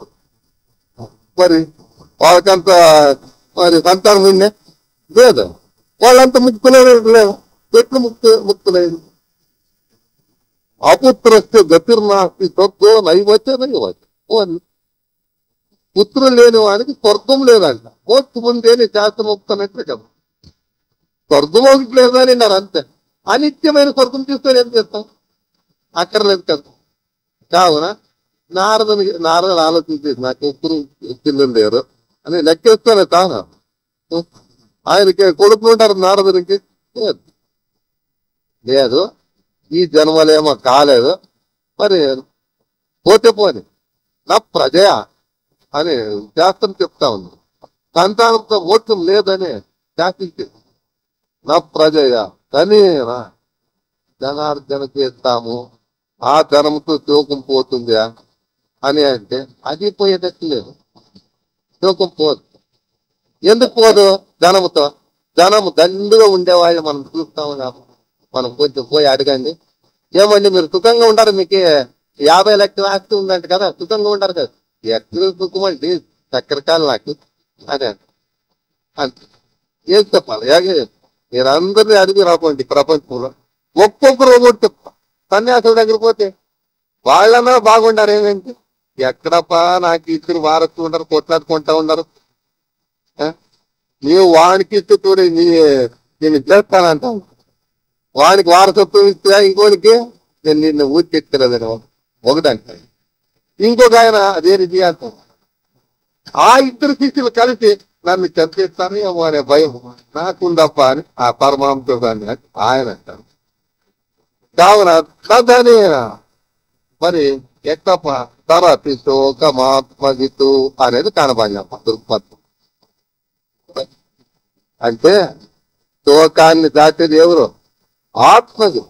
మరి వాళ్ళకంత మరి సంతానం ఉండే లేదు. వాళ్ళంతా ముక్తులేదు లేవు. ఎట్లు ముక్తులేదు? అపుత్రస్య గతిర్నాస్తి తత్వ నైవచ్చ నైవచ్చ. పుత్రులు లేని వాడికి స్వర్గం లేదంట. మోక్షం ఉందేని శాస్త్రం ఒప్పుతున్నట్లే కదా. స్వర్గం ఒకటి లేదని అన్నారు అంతే. అనిత్యమైన స్వర్గం చూస్తే ఏం చేస్తాం? అక్కర్లేదు కదా. కావున నారదుడు ఆలోచించేది నాకు ఎప్పుడు పిల్లలు లేరు అని లెక్కేస్తానే తాను. ఆయనకి కొడుకులు ఉంటారు నారదుడికి లేదు. ఈ జన్మలేమో కాలేదు, మరి పోతే పోని నా ప్రజయ అని శాస్త్రం చెప్తా ఉంది. సంతానంతో మోక్షం లేదని శాసించింది. నా ప్రజయ కనీనా జనార్దన చేస్తాము, ఆ ధనంతో శోకం పోతుంది అని అంటే అది పోయేటట్టు లేదు. శోకం పోదు. ఎందుకు పోదు? ధనముతో. ధనము దండుగా ఉండేవాళ్ళు మనం చూస్తాము కాబట్టి మనం కొంచెం పోయి అడగండి, ఏమండి మీరు సుఖంగా ఉంటారు, మీకు 50 లక్షల ఆస్తి ఉందంట కదా, సుఖంగా ఉంటారు కదా. ఎక్కడ సుఖం అంటే చక్కెరకాయలు నాకు అదే అంతే. ఏం చెప్పాలి? మీరు అందరినీ అడిగి రాకండి. ప్రపంచంలో ఒక్కొక్కరు ఒకటి చెప్తా. సన్యాసుల దగ్గర పోతే వాళ్ళన్నా బాగుండారు. ఏమేంటి ఎక్కడప్పా నాకు ఇచ్చిన వారస్తూ ఉంటారు, కొట్లాడుకుంటా ఉన్నారు. నీవు వానికి ఇస్తే చూడ నేను చేస్తానంటాను. వానికి వారసత్వం ఇస్తే ఇంకోనికి నేను నిన్ను ఊరికెత్తలేదని ఒకటంట. ఇంకొక ఆయన అదేనిది అంటాం. ఆ ఇద్దరు శిష్యులు కలిసి నన్ను చంపేస్తాను ఏమో అనే భయం నాకుందప్ప అని ఆ పరమాంశాన్ని ఆయన అంటారు. కావున దాని మరి ఎక్కప్ప తరతి శోకమాత్మజితు అనేది కనపడినప్ప దృక్పథం. అంటే శోకాన్ని దాటేది ఎవరు? ఆత్మది.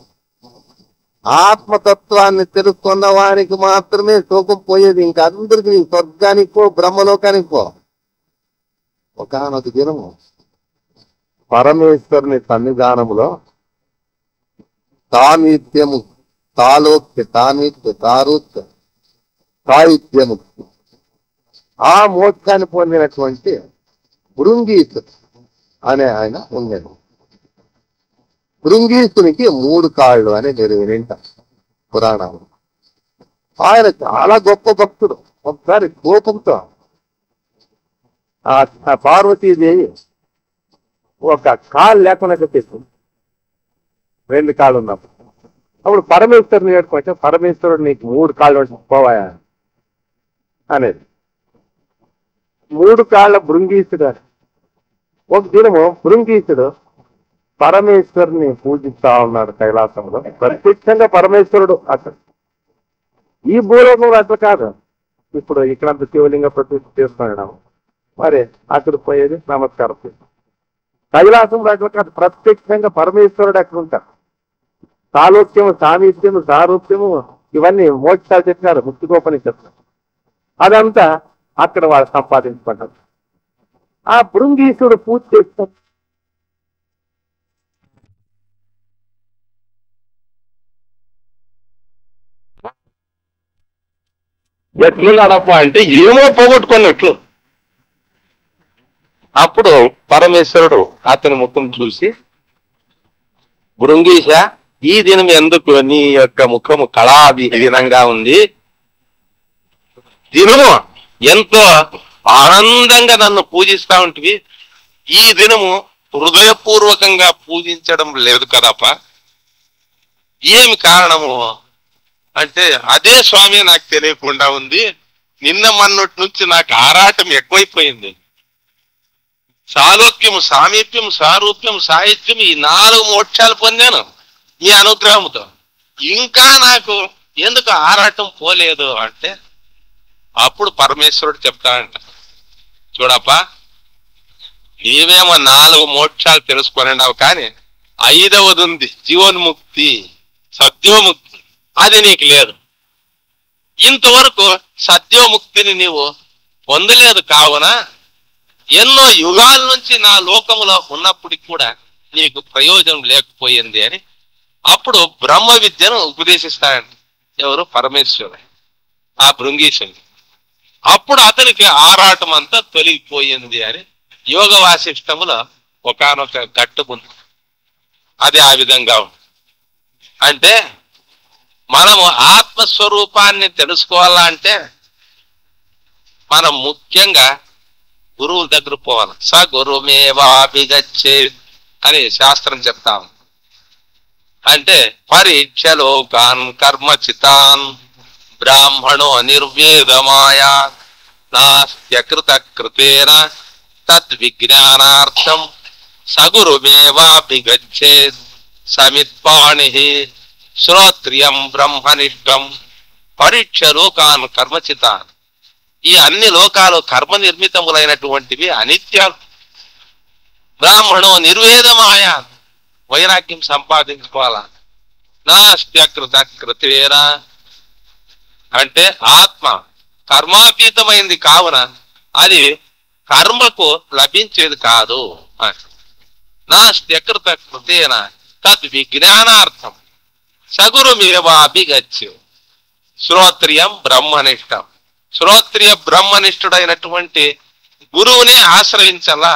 ఆత్మతత్వాన్ని తెలుసుకున్న వానికి మాత్రమే శోకం పోయేది. ఇంకా అందరికి స్వర్గానికి పో, బ్రహ్మలోకానికి పో. ఒకనొక దినము పరమేశ్వరుని సన్నిధానములో సామీప్యము, తాలోక్య, సామీప్య, సారూప్య, సాహిత్యము ఆ మోక్షాన్ని పొందినటువంటి భృంగీసుడు అనే ఆయన ఉండేది. భృంగీసునికి 3 కాళ్ళు అని నేను వింటాను పురాణాలు. ఆయన చాలా గొప్ప భక్తుడు. ఒకసారి కోపంతో ఆ పార్వతీదేవి ఒక కాళ్ళు లేకుండా చెప్పేసింది, 2 కాళ్ళు ఉన్నప్పుడు. అప్పుడు పరమేశ్వరుని ఏడుకొచ్చా, పరమేశ్వరుడు నీకు 3 కాళ్ళు పోవాయా అనేది. 3 కాళ్ళ భృంగీసుడు. ఒక దినము భృంగీసుడు పరమేశ్వరుని పూజిస్తా ఉన్నాడు కైలాసంలో. ప్రత్యక్షంగా పరమేశ్వరుడు అక్కడ. ఈ భూలోకంలో అట్లా కాదు. ఇప్పుడు ఇక్కడంత శివలింగ ప్రతిష్ఠ చేస్తున్నాడు. మరి అక్కడ పోయేది నమస్కారం. కైలాసంలో అట్లా కాదు. ప్రత్యక్షంగా పరమేశ్వరుడు అక్కడ ఉంటాడు. సాలోక్యము, సామీప్యము, సారూప్యము ఇవన్నీ మోక్షాలు చెప్పినారు ముక్తికోపనిషత్తు. అదంతా అక్కడ వాళ్ళు సంపాదించుకుంటారు. ఆ భృంగీసుడు పూజ చేస్తాడు. ఎట్లున్నాడప్ప అంటే ఏమో పోగొట్టుకున్నట్లు. అప్పుడు పరమేశ్వరుడు అతని ముఖం చూసి, భృంగీశ, ఈ దినం ఎందుకు నీ యొక్క ముఖము కళావిహీనంగా ఉంది? దినము ఎంతో ఆనందంగా నన్ను పూజిస్తా ఉంటివి, ఈ దినము హృదయపూర్వకంగా పూజించడం లేదు కదప్ప, ఏమి కారణము అంటే, అదే స్వామి నాకు తెలియకుండా ఉంది. నిన్న మొన్నటి నుంచి నాకు ఆరాటం ఎక్కువైపోయింది. సాలోక్యము, సామీప్యము, సారూప్యము, సాహిత్యం ఈ 4 మోక్షాలు పొందాను.
నీ అనుగ్రహంతో ఇంకా నాకు ఎందుకు ఆరాటం పోలేదు అంటే అప్పుడు పరమేశ్వరుడు చెప్తాడంట, చూడప్పా నీవేమో 4 మోక్షాలు తెలుసుకొనినావు, కానీ 5వది ఉంది, జీవన్ముక్తి, సత్యోముక్తి, అది నీకు లేదు. ఇంతవరకు సత్యోముక్తిని నీవు పొందలేదు, కావున ఎన్నో యుగాల నుంచి నా లోకములో ఉన్నప్పటికి కూడా నీకు ప్రయోజనం లేకపోయింది అని అప్పుడు బ్రహ్మ విద్యను ఉపదేశిస్తాడండి. ఎవరు? పరమేశ్వరుడు, ఆ భృంగీశుని. అప్పుడు అతనికి ఆరాటం అంతా తొలగిపోయింది అని యోగ వాసిష్టములో ఒకానొక గట్టుకుంది. అది ఆ విధంగా ఉంది. అంటే మనము ఆత్మస్వరూపాన్ని తెలుసుకోవాలంటే మనం ముఖ్యంగా గురువుల దగ్గర పోవాలి. స గురుమేవాభిగచ్చే అని శాస్త్రం చెప్తాం. అంటే పరీక్షలోకాన్ కర్మచితాన్ బ్రాహ్మణో నిర్వేదమాయా నాస్త్యకృత కృతేన తద్విజ్ఞానార్థం సగురుమేవాభిగచ్చేత్ సమిత్పాణి శ్రోత్రియం బ్రహ్మనిష్టం. పరీక్ష లోకాన్ కర్మచితాన్, ఈ అన్ని లోకాలు కర్మ నిర్మితములైనటువంటివి, అనిత్యాలు. బ్రాహ్మణో నిర్వేదమాయా, వైరాగ్యం సంపాదించుకోవాలా. నాస్త్యకృత కృతేన అంటే ఆత్మ కర్మాతీతమైంది, కావున అది కర్మకు లభించేది కాదు. నాస్త్యకృత కృతేన తద్విజ్ఞానార్థం సగురుమేవాభిగచ్చు. శ్రోత్రియం బ్రహ్మనిష్టం, శ్రోత్రియ బ్రహ్మనిష్ఠుడైనటువంటి గురువునే ఆశ్రయించాలా,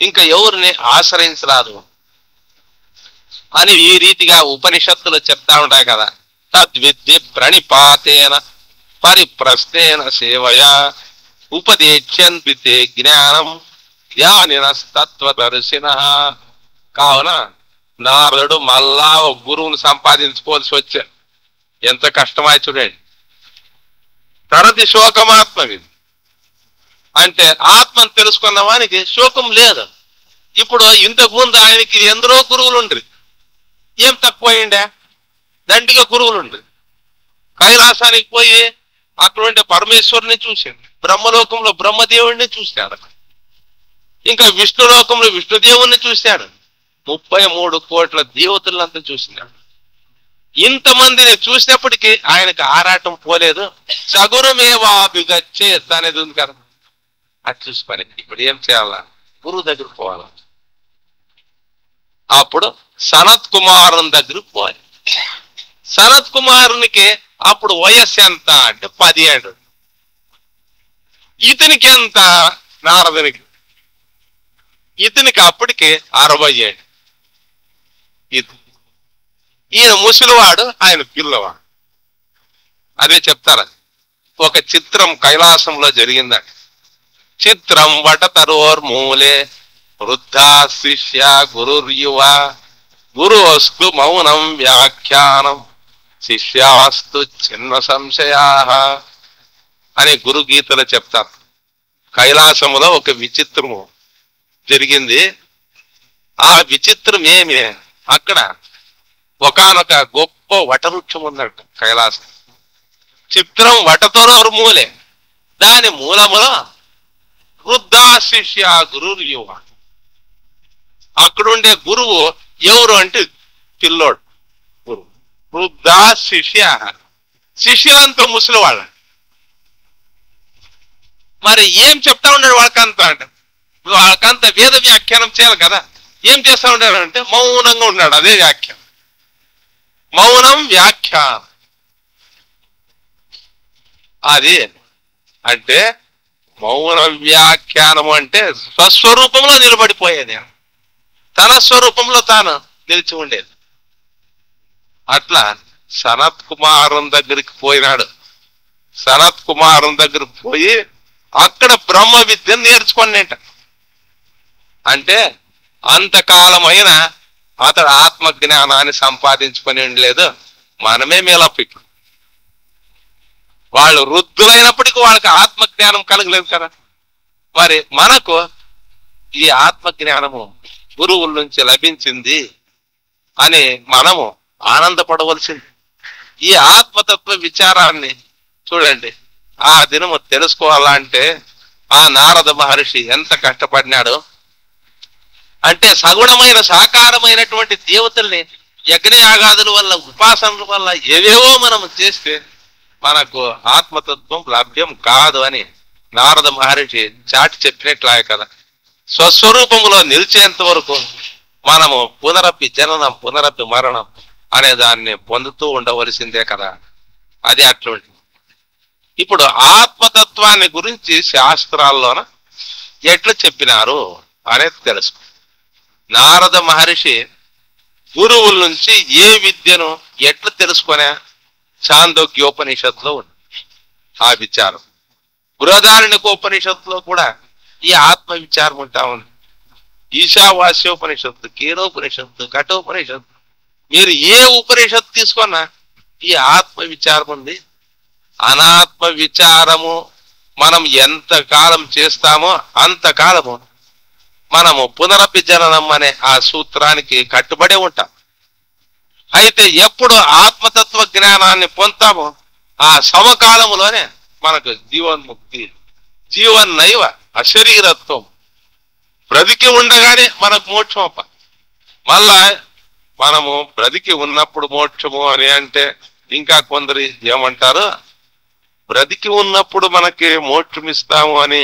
ఇంకా ఎవరిని ఆశ్రయించరాదు అని ఈ రీతిగా ఉపనిషత్తులు చెప్తా ఉంటాయి కదా. తద్విద్య ప్రణిపాతేన పరిప్రశ్నేన సేవయా ఉపదేశ్యంతి జ్ఞానం ధ్యానినస్తత్వదర్శిన. కావున నారదుడు మళ్ళా ఒక గురువుని సంపాదించుకోవాల్సి వచ్చాడు. ఎంత కష్టమై చూడండి. తరది శోకమాత్మవిది అంటే ఆత్మను తెలుసుకున్న వానికి శోకం లేదు. ఇప్పుడు ఇంతకు ముందు ఆయనకి ఎందరో గురువులు ఉండ్రి, ఏం తక్కువయిండే? దండిగా గురువులు ఉండ్రి. కైలాసానికి పోయి అటువంటి పరమేశ్వరుని చూశాడు, బ్రహ్మలోకంలో బ్రహ్మదేవుడిని చూశాడు, ఇంకా విష్ణులోకంలో విష్ణుదేవుణ్ణి చూశాడు, 33 కోట్ల దేవతలంతా చూసినాడు. ఇంతమందిని చూసినప్పటికీ ఆయనకు ఆరాటం పోలేదు. సగురుమేవాభిగచ్చే అనేది ఉంది కదా, అది చూసుకొని ఇప్పుడు ఏం చేయాలా? గురువు దగ్గరికి పోవాలా. అప్పుడు సనత్ కుమారుని దగ్గరికి పోవాలి. సనత్ కుమారునికి అప్పుడు వయస్సు ఎంత అంటే 10 ఏళ్ళు. ఇతనికి ఎంత? నారదునికి. ఇతనికి అప్పటికి 60 ఏళ్ళు. ఈయన ముసలివాడు, ఆయన పిల్లవాడు. అదే చెప్తారు. ఒక చిత్రం కైలాసంలో జరిగిందండి. చిత్రం వటతరోర్మూలే వృద్ధా శిష్య గురుర్యువ గురువస్తు మౌనం వ్యాఖ్యానం శిష్యాస్తు చిన్న సంశయా అని గురు గీతలు చెప్తారు. కైలాసంలో ఒక విచిత్రము జరిగింది. ఆ విచిత్రం ఏమి? అక్కడ ఒకానొక గొప్ప వటవృక్షం ఉందట కైలాసం. చిత్రం వటతోరు మూలే, దాని మూలములో వృద్ధా శిష్య గురుర్యువ. అక్కడుండే గురువు ఎవరు అంటే పిల్లోడు గురువు. వృద్ధా శిష్య, శిష్యులంతా ముసలివాళ్ళ. మరి ఏం చెప్తా ఉన్నాడు వాళ్ళకంతా అంటే, వాళ్ళకంతా వేద వ్యాఖ్యానం చేయాలి కదా. ఏం చేస్తా ఉన్నాడు అంటే మౌనంగా ఉన్నాడు. అదే వ్యాఖ్యానం, మౌనం వ్యాఖ్యానం. అది అంటే మౌన వ్యాఖ్యానం అంటే స్వస్వరూపంలో నిలబడిపోయేది, తన స్వరూపంలో తాను నిలిచి ఉండేది. అట్లా సనత్ కుమారుని దగ్గరికి పోయినాడు. సనత్ కుమారుని దగ్గరికి పోయి అక్కడ బ్రహ్మ విద్యను నేర్చుకునేట. అంటే అంతకాలమైన అతడు ఆత్మజ్ఞానాన్ని సంపాదించుకొని ఉండలేదు. మనమే మేలప్పికు. వాళ్ళు వృద్ధులైనప్పటికీ వాళ్ళకి ఆత్మజ్ఞానం కలగలేదు కదా. మరి మనకు ఈ ఆత్మజ్ఞానము గురువుల నుంచి లభించింది అని మనము ఆనందపడవలసింది. ఈ ఆత్మతత్వ విచారాన్ని చూడండి, ఆ దినము తెలుసుకోవాలంటే ఆ నారద మహర్షి ఎంత కష్టపడినాడు అంటే, సగుణమైన సాకారమైనటువంటి దేవతల్ని యజ్ఞయాగాదుల వల్ల, ఉపాసనల వల్ల ఏవేవో మనం చేస్తే మనకు ఆత్మతత్వం లభ్యం కాదు అని నారద మహర్షి చాటి చెప్పినట్లాగే కదా. స్వస్వరూపములో నిలిచేంత వరకు మనము పునరపి జననం పునరపి మరణం అనే దాన్ని పొందుతూ ఉండవలసిందే కదా. అది అటువంటి. ఇప్పుడు ఆత్మతత్వాన్ని గురించి శాస్త్రాల్లోన ఎట్లా చెప్పినారు అనేది తెలుసు. నారద మహర్షి గురువుల నుంచి ఏ విద్యను ఎట్లా తెలుసుకునే చాందోగ్యోపనిషత్తులో ఉంది ఆ విచారం. బృహదారణ్యకోపనిషత్తులో కూడా ఈ ఆత్మ విచారం ఉంటా ఉంది. ఈశావాస్యోపనిషత్తు, కీనోపనిషత్తు, కఠోపనిషత్తు, మీరు ఏ ఉపనిషత్తు తీసుకున్నా ఈ ఆత్మ విచారం ఉంది. అనాత్మ విచారము మనం ఎంత కాలం చేస్తామో అంతకాలము మనము పునరపి జననం అనే ఆ సూత్రానికి కట్టుబడి ఉంటాం. అయితే ఎప్పుడు ఆత్మతత్వ జ్ఞానాన్ని పొందుతామో ఆ సమకాలములోనే మనకు జీవన్ముక్తి, జీవన్నైవ అశరీరత్వం, బ్రతికి ఉండగానే మనకు మోక్షం అప్ప. మళ్ళా మనము బ్రతికి ఉన్నప్పుడు మోక్షము అని అంటే ఇంకా కొందరు ఏమంటారు, బ్రతికి ఉన్నప్పుడు మనకి మోక్షం ఇస్తాము అని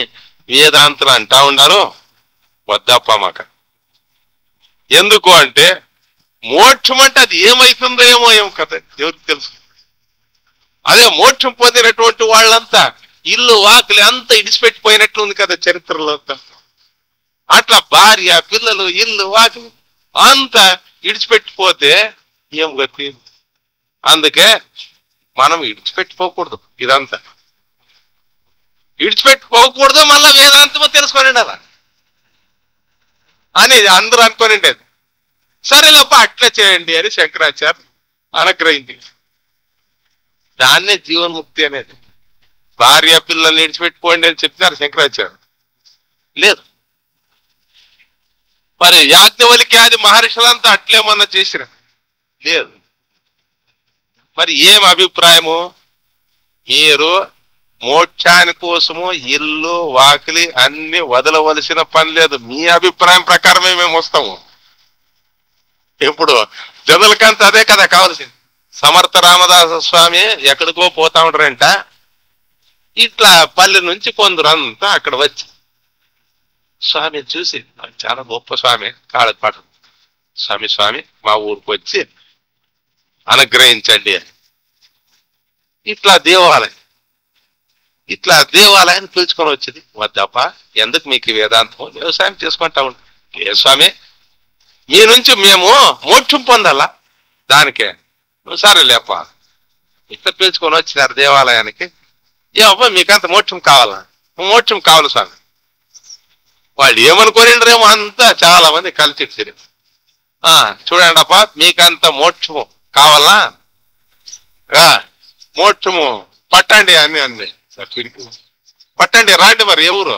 వేదాంతులు అంటా ఉన్నారు. వద్దప్ప మాక. ఎందుకు అంటే మోక్షం అంటే అది ఏమైతుందో ఏమో ఏం కథ ఎవరికి తెలుసు. అదే మోక్షం పొందినటువంటి వాళ్ళంతా ఇల్లు వాకిలి అంతా ఇడిచిపెట్టిపోయినట్లుంది కదా చరిత్రలో అంతా. అట్లా భార్య పిల్లలు ఇల్లు వాకిలి అంతా ఇడిచిపెట్టిపోతే ఏం గతి. అందుకే మనం ఇడిచిపెట్టిపోకూడదు, ఇదంతా ఇడిచిపెట్టిపోకూడదు. మళ్ళా వేదాంతము తెలుసుకొని అని అందరూ అనుకొని ఉండేది. సరేలేప అట్లా చేయండి అని శంకరాచార్య అనుగ్రహించి దాన్నే జీవన్ముక్తి అనేది. భార్య పిల్లల్ని విడిచిపెట్టుకోండి అని చెప్పినారు శంకరాచార్య. లేదు మరి యాజ్ఞవల్క్య ఆది మహర్షులంతా అట్లేమన్నా చేసిన లేదు. మరి ఏం అభిప్రాయము? మీరు మోక్షాని కోసము ఇల్లు వాకిలి అన్ని వదలవలసిన పని లేదు. మీ అభిప్రాయం ప్రకారమే మేము వస్తాము. ఇప్పుడు జనులకంతా అదే కదా కావాల్సింది. సమర్థ రామదాస స్వామి ఎక్కడికో పోతా ఉంటారంట. ఇట్లా పల్లె నుంచి కొందరంతా అక్కడ వచ్చి స్వామి చూసి, చాలా గొప్ప స్వామి, కాళ్ళపాట స్వామి స్వామి మా ఊరికి వచ్చి అనుగ్రహించండి అని. ఇట్లా దేవాలయాన్ని పిలుచుకొని వచ్చింది. వద్దప్ప ఎందుకు మీకు వేదాంతం, వ్యవసాయం చేసుకుంటా ఉంటాం. ఏ స్వామి మీ నుంచి మేము మోక్షం పొందాలా, దానికే సరే లేప ఇట్లా పిలుచుకొని వచ్చినారు దేవాలయానికి. ఏమప్ప మీకంత మోక్షం కావాలా? మోక్షం కావాలి స్వామి. వాళ్ళు ఏమనుకోనిండ్రేమో అంతా చాలా మంది కలిసి చూడండి అప్ప మీకంత మోక్షము కావాలా, మోక్షము పట్టండి అని అంది. పట్టండి రాండి. మరి ఎవరు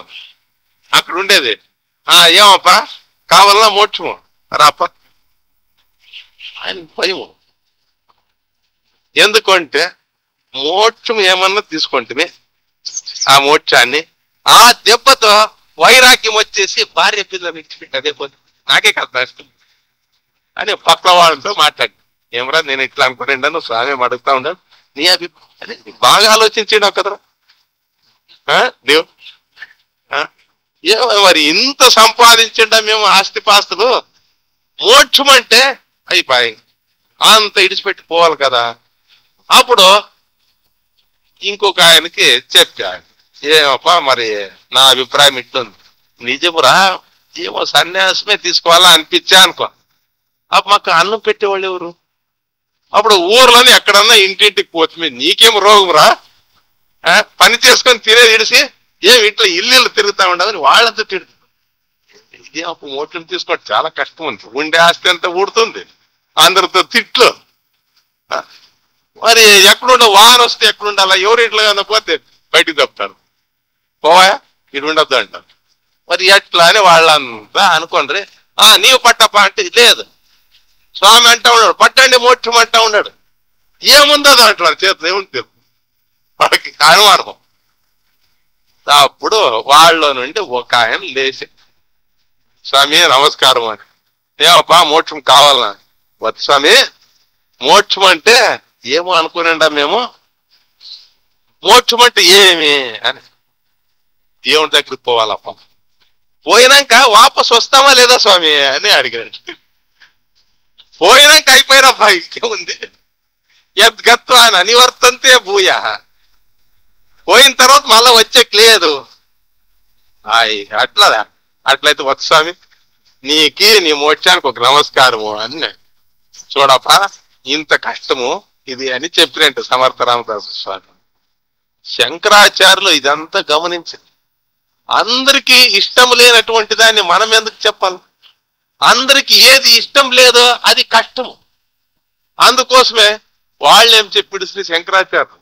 అక్కడ ఉండేది? ఏమప్ప కావాలన్నా మోక్షము రాప. ఆయన భయము. ఎందుకంటే మోక్షం ఏమన్నా తీసుకుంటే ఆ మోక్షాన్ని ఆ దెబ్బతో వైరాగ్యం వచ్చేసి భార్య పిల్లలు విడిచిపెట్టి అదే పోతే నాకే కదా ఇష్టం అని పక్కన వాళ్ళతో మాట్లాడి, ఏమరా నేను ఇట్లా అనుకుని స్వామి అడుగుతా ఉన్నాను, నీ అభిప్రాయం బాగా ఆలోచించాడు కదరా దేవు. మరి ఇంత సంపాదించండా మేము ఆస్తిపాస్తులు, మోక్షం అంటే అయిపోయి అంత ఇడిచిపెట్టి పోవాలి కదా. అప్పుడు ఇంకొక ఆయనకి చెప్పాడు, ఏమప్పా మరి నా అభిప్రాయం ఇట్లుంది. నిజమురా, ఏమో సన్యాసమే తీసుకోవాలా అనిపించా అనుకో. అప్పుడు మాకు అన్నం పెట్టేవాళ్ళు ఎవరు? అప్పుడు ఊర్లోనే ఎక్కడన్నా ఇంటింటికి పోతుంది, నీకేం రోగం రా, పని చేసుకొని తినేది ఇడిసి ఏమి ఇట్లా ఇల్లు తిరుగుతా ఉండదని వాళ్ళంతా తిడుతుంది. ఇదే అప్పుడు మోక్షం తీసుకోవడం చాలా కష్టం ఉంది. ఉండే ఆస్తి అంతా ఊడుతుంది, అందరితో తిట్లు. మరి ఎక్కడుండ వాన వస్తే ఎక్కడుండాలా, ఎవరు ఇట్లా పోతే బయటికి తప్పుతారు, పోవా ఇటు ఉండద్దు అంటారు. మరి ఎట్లా అని వాళ్ళంతా అనుకోండి. నీవు పట్టప్ప అంటే లేదు, స్వామి అంటా ఉన్నాడు, పట్టండి మోక్షం అంటా ఉన్నాడు. ఏముందో దాంట్లో చేతులు ఏముంది వాడికి అనుమానం. అప్పుడు వాళ్ళ నుండి ఒక ఆయన లేచి, స్వామి నమస్కారం అని, ఏమప్పా మోక్షం కావాలన్నా? వద్దు స్వామి, మోక్షం అంటే ఏమో అనుకునేండా మేము, మోక్షం అంటే ఏమి అని. దేవుని దగ్గరికి పోవాలప్ప, పోయినాక వాపస్ వస్తామా లేదా స్వామి అని అడిగాడు. పోయినాక అయిపోయినప్ప, ఇంకేముంది, యద్గత్వా అనివర్తంతే భూయ, పోయిన తర్వాత మళ్ళా వచ్చేకి లేదు. అట్లయితే వద్దు స్వామి, నీ మోక్షానికి ఒక నమస్కారము అని. చూడప్ప ఇంత కష్టము ఇది అని చెప్పినట్టు సమర్థ రామదాసు స్వామి. శంకరాచార్యులు ఇదంతా గమనించింది. అందరికీ ఇష్టం లేనటువంటి దాన్ని మనం ఎందుకు చెప్పాలి? అందరికి ఏది ఇష్టం లేదో అది కష్టము. అందుకోసమే వాళ్ళేం చెప్పాడు శ్రీ శంకరాచార్యులు.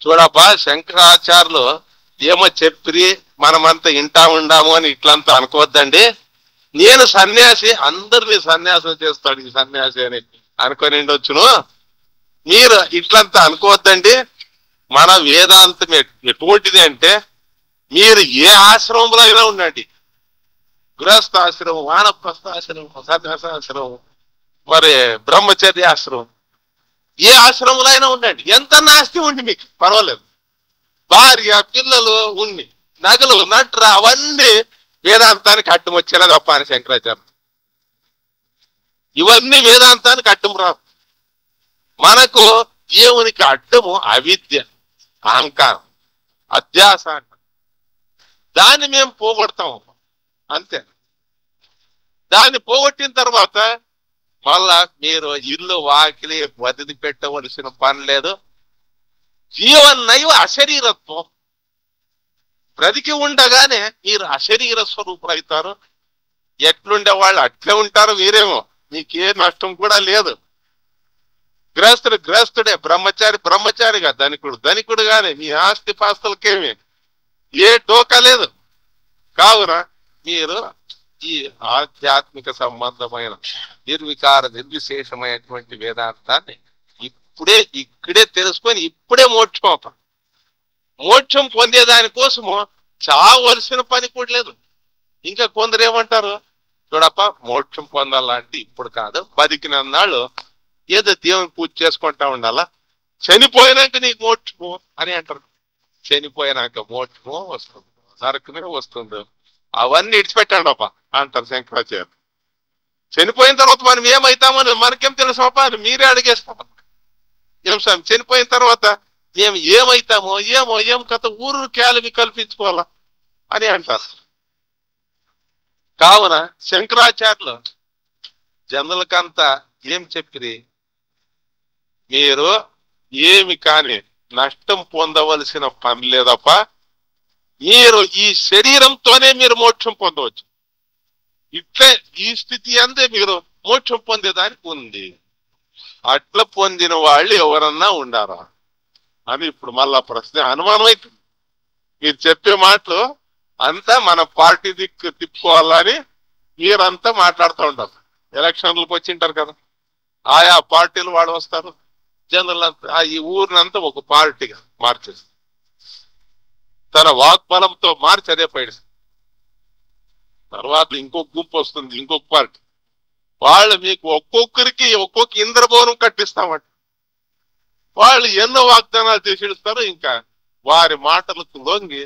చూడప్పా, శంకరాచార్యులు ఏమో చెప్పి మనమంతా ఇంటా ఉండాము అని ఇట్లంతా అనుకోవద్దండి. నేను సన్యాసి, అందరినీ సన్యాసం చేస్తాడు ఈ సన్యాసి అని అనుకొని ఉండొచ్చును. మీరు ఇట్లంతా అనుకోవద్దండి. మన వేదాంతం ఎటువంటిది అంటే, మీరు ఏ ఆశ్రమంలో అయినా ఉండండి, గృహస్థాశ్రమం, వానప్రస్థాశ్రమం, సన్యాసాశ్రమం, మరి బ్రహ్మచర్య ఆశ్రమం, ఏ ఆశ్రమంలో అయినా ఉండండి, ఎంత నాస్తి ఉండి మీకు పర్వాలేదు, భార్య పిల్లలు ఉండి, నగలు నట్ర అవన్నీ వేదాంతానికి అడ్డం వచ్చేలా తప్ప అని శంకరాచార్య. ఇవన్నీ వేదాంతానికి అడ్డం రావు. మనకు దేవునికి అడ్డము అవిద్య, అహంకారం, అధ్యాస అంట. దాన్ని మేము పోగొడతాము అంతే. దాన్ని పోగొట్టిన తర్వాత మళ్ళా మీరు ఇల్లు వాకిలి వదిలి పెట్టవలసిన పని లేదు. జీవన్నైవ అశరీరత్వం, బ్రతికి ఉండగానే మీరు అశరీర స్వరూపులు అవుతారు. ఎట్లుండే వాళ్ళు అట్లే ఉంటారు, మీరేమో మీకే నష్టం కూడా లేదు. గృహస్థుడు గృహస్థుడే, బ్రహ్మచారి బ్రహ్మచారిగా, ధనికుడు ధనికుడుగానే, మీ ఆస్తి పాస్తులకేమి ఏ టోకా లేదు. కావున మీరు ఈ ఆధ్యాత్మిక సంబంధమైన నిర్వికార నిర్విశేషమైనటువంటి వేదాంతాన్ని ఇక్కడే తెలుసుకొని ఇప్పుడే మోక్షం అవుతాం. మోక్షం పొందేదానికోసము చావలసిన పని కూడా లేదు. ఇంకా కొందరు ఏమంటారు, చూడప్ప మోక్షం పొందాలంటే ఇప్పుడు కాదు, బతికినన్నాళ్ళు ఏదో దేవుని పూజ చేసుకుంటా ఉండాలా, చనిపోయినాక నీకు మోక్షము అని అంటారు. చనిపోయినాక మోక్షము వస్తుంది, నరకమే వస్తుంది, అవన్నీ ఇడిచిపెట్టండి అప్ప అంటారు శంకరాచార్య. చనిపోయిన తర్వాత మనం ఏమవుతామని మనకేం తెలుసు అప్ప అని మీరే అడిగేస్తాం. ఏం స్వామి చనిపోయిన తర్వాత మేము ఏమవుతామో ఏం కథ ఊరు క్యాలివి కల్పించుకోవాలా అని అంటారు. కావున శంకరాచార్యులు జనులకంతా ఏం చెప్పిరి, మీరు ఏమి కాని నష్టం పొందవలసిన పని లేదప్ప, మీరు ఈ శరీరంతోనే మీరు మోక్షం పొందవచ్చు. ఇట్లే ఈ స్థితి అందే మీరు మోక్షం పొందేదానికి ఉంది. అట్లా పొందిన వాళ్ళు ఎవరన్నా ఉండారా అని ఇప్పుడు మళ్ళా ప్రశ్న అనుమానం అవుతుంది. మీరు చెప్పే మాటలు అంతా మన పార్టీ దిక్కు తిప్పుకోవాలని మీరంతా మాట్లాడుతూ ఉంటారు. ఎలక్షన్లకు వచ్చింటారు కదా, ఆయా పార్టీలు వాడు వస్తారు, జనులంతా ఈ ఊరినంతా ఒక పార్టీగా మార్చేస్తారు, తన వాగ్బలంతో మార్చి అదే పైడి. తర్వాత ఇంకొక గుంపు వస్తుంది, ఇంకొక పార్టీ, వాళ్ళు మీకు ఒక్కొక్కరికి ఒక్కొక్క ఇంద్రభవనం కట్టిస్తామంట. వాళ్ళు ఎన్నో వాగ్దానాలు చేసిస్తారు, ఇంకా వారి మాటలకు లొంగి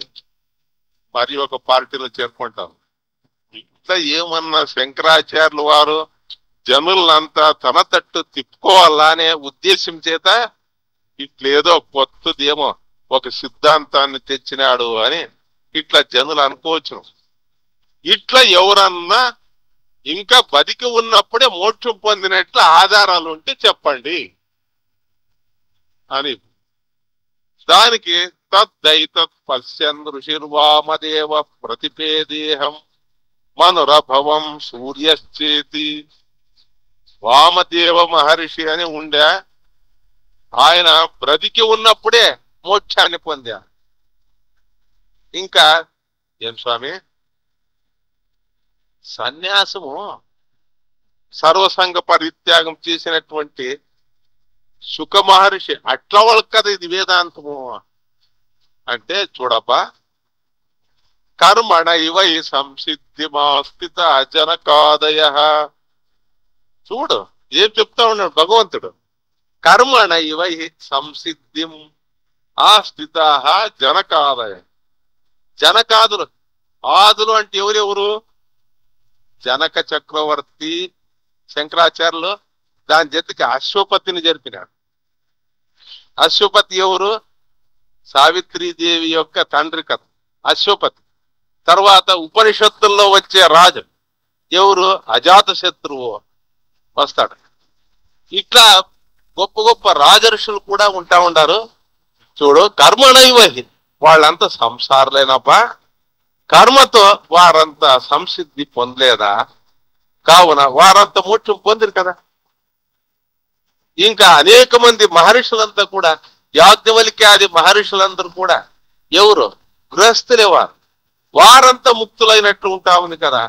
మరి ఒక పార్టీలో చేరుకుంటారు. ఇట్లా ఏమన్నా శంకరాచార్యులు వారు జనులంతా తన తట్టు తిప్పుకోవాలా అనే ఉద్దేశం చేత ఇట్లేదో కొత్తదేమో ఒక సిద్ధాంతాన్ని తెచ్చినాడు అని ఇట్లా జనులు అనుకోవచ్చు. ఇట్లా ఎవరన్నా ఇంకా బతికి ఉన్నప్పుడే మోక్షం పొందినట్లు ఆధారాలు ఉంటే చెప్పండి అని. దానికి తద్దైతత్ పశ్యన్ ఋషిర్వామదేవ ప్రతిపేదేహం మనురభవం సూర్యశ్చేతి. వామదేవ మహర్షి అని ఉండే ఆయన బ్రతికి ఉన్నప్పుడే మోక్షాన్ని పొందా. ఇంకా ఏం స్వామి, సన్యాసము సర్వసంగ పరిత్యాగం చేసినటువంటి శుక మహర్షి అట్లా వాళ్ళకి కదా ఇది వేదాంతము అంటే చూడబ్బా. కర్మణ ఇవ ఈ సంసిద్ధి మాస్థిత జనకాదయ. చూడు ఏం చెప్తా ఉన్నాడు భగవంతుడు. కర్మణ ఇవ ఈ సంసిద్ధిం ఆస్థిత జనకాదయ. జనకాదులు, ఆదులు అంటే ఎవరెవరు? జనక చక్రవర్తి, శంకరాచార్యులు దాని జతకి అశ్వపతిని జరిపినాడు. అశ్వపతి ఎవరు? సావిత్రీదేవి యొక్క తండ్రి కథ అశ్వపతి. తర్వాత ఉపనిషత్తుల్లో వచ్చే రాజు ఎవరు? అజాత శత్రువు వస్తాడు. ఇట్లా గొప్ప గొప్ప రాజర్షులు కూడా ఉంటా ఉండారు. చూడు కర్మణైవహి, వాళ్ళంతా సంసారులేనప్పా, కర్మతో వారంతా సంసిద్ధి పొందలేదా, కావున వారంతా మోక్షం పొందిరు కదా. ఇంకా అనేక మంది మహర్షులంతా కూడా, యాజ్ఞవల్క్యాది మహర్షులందరూ కూడా ఎవరు? గృహస్థులే. వారంతా ముక్తులైనట్టు ఉంటా ఉంది కదా.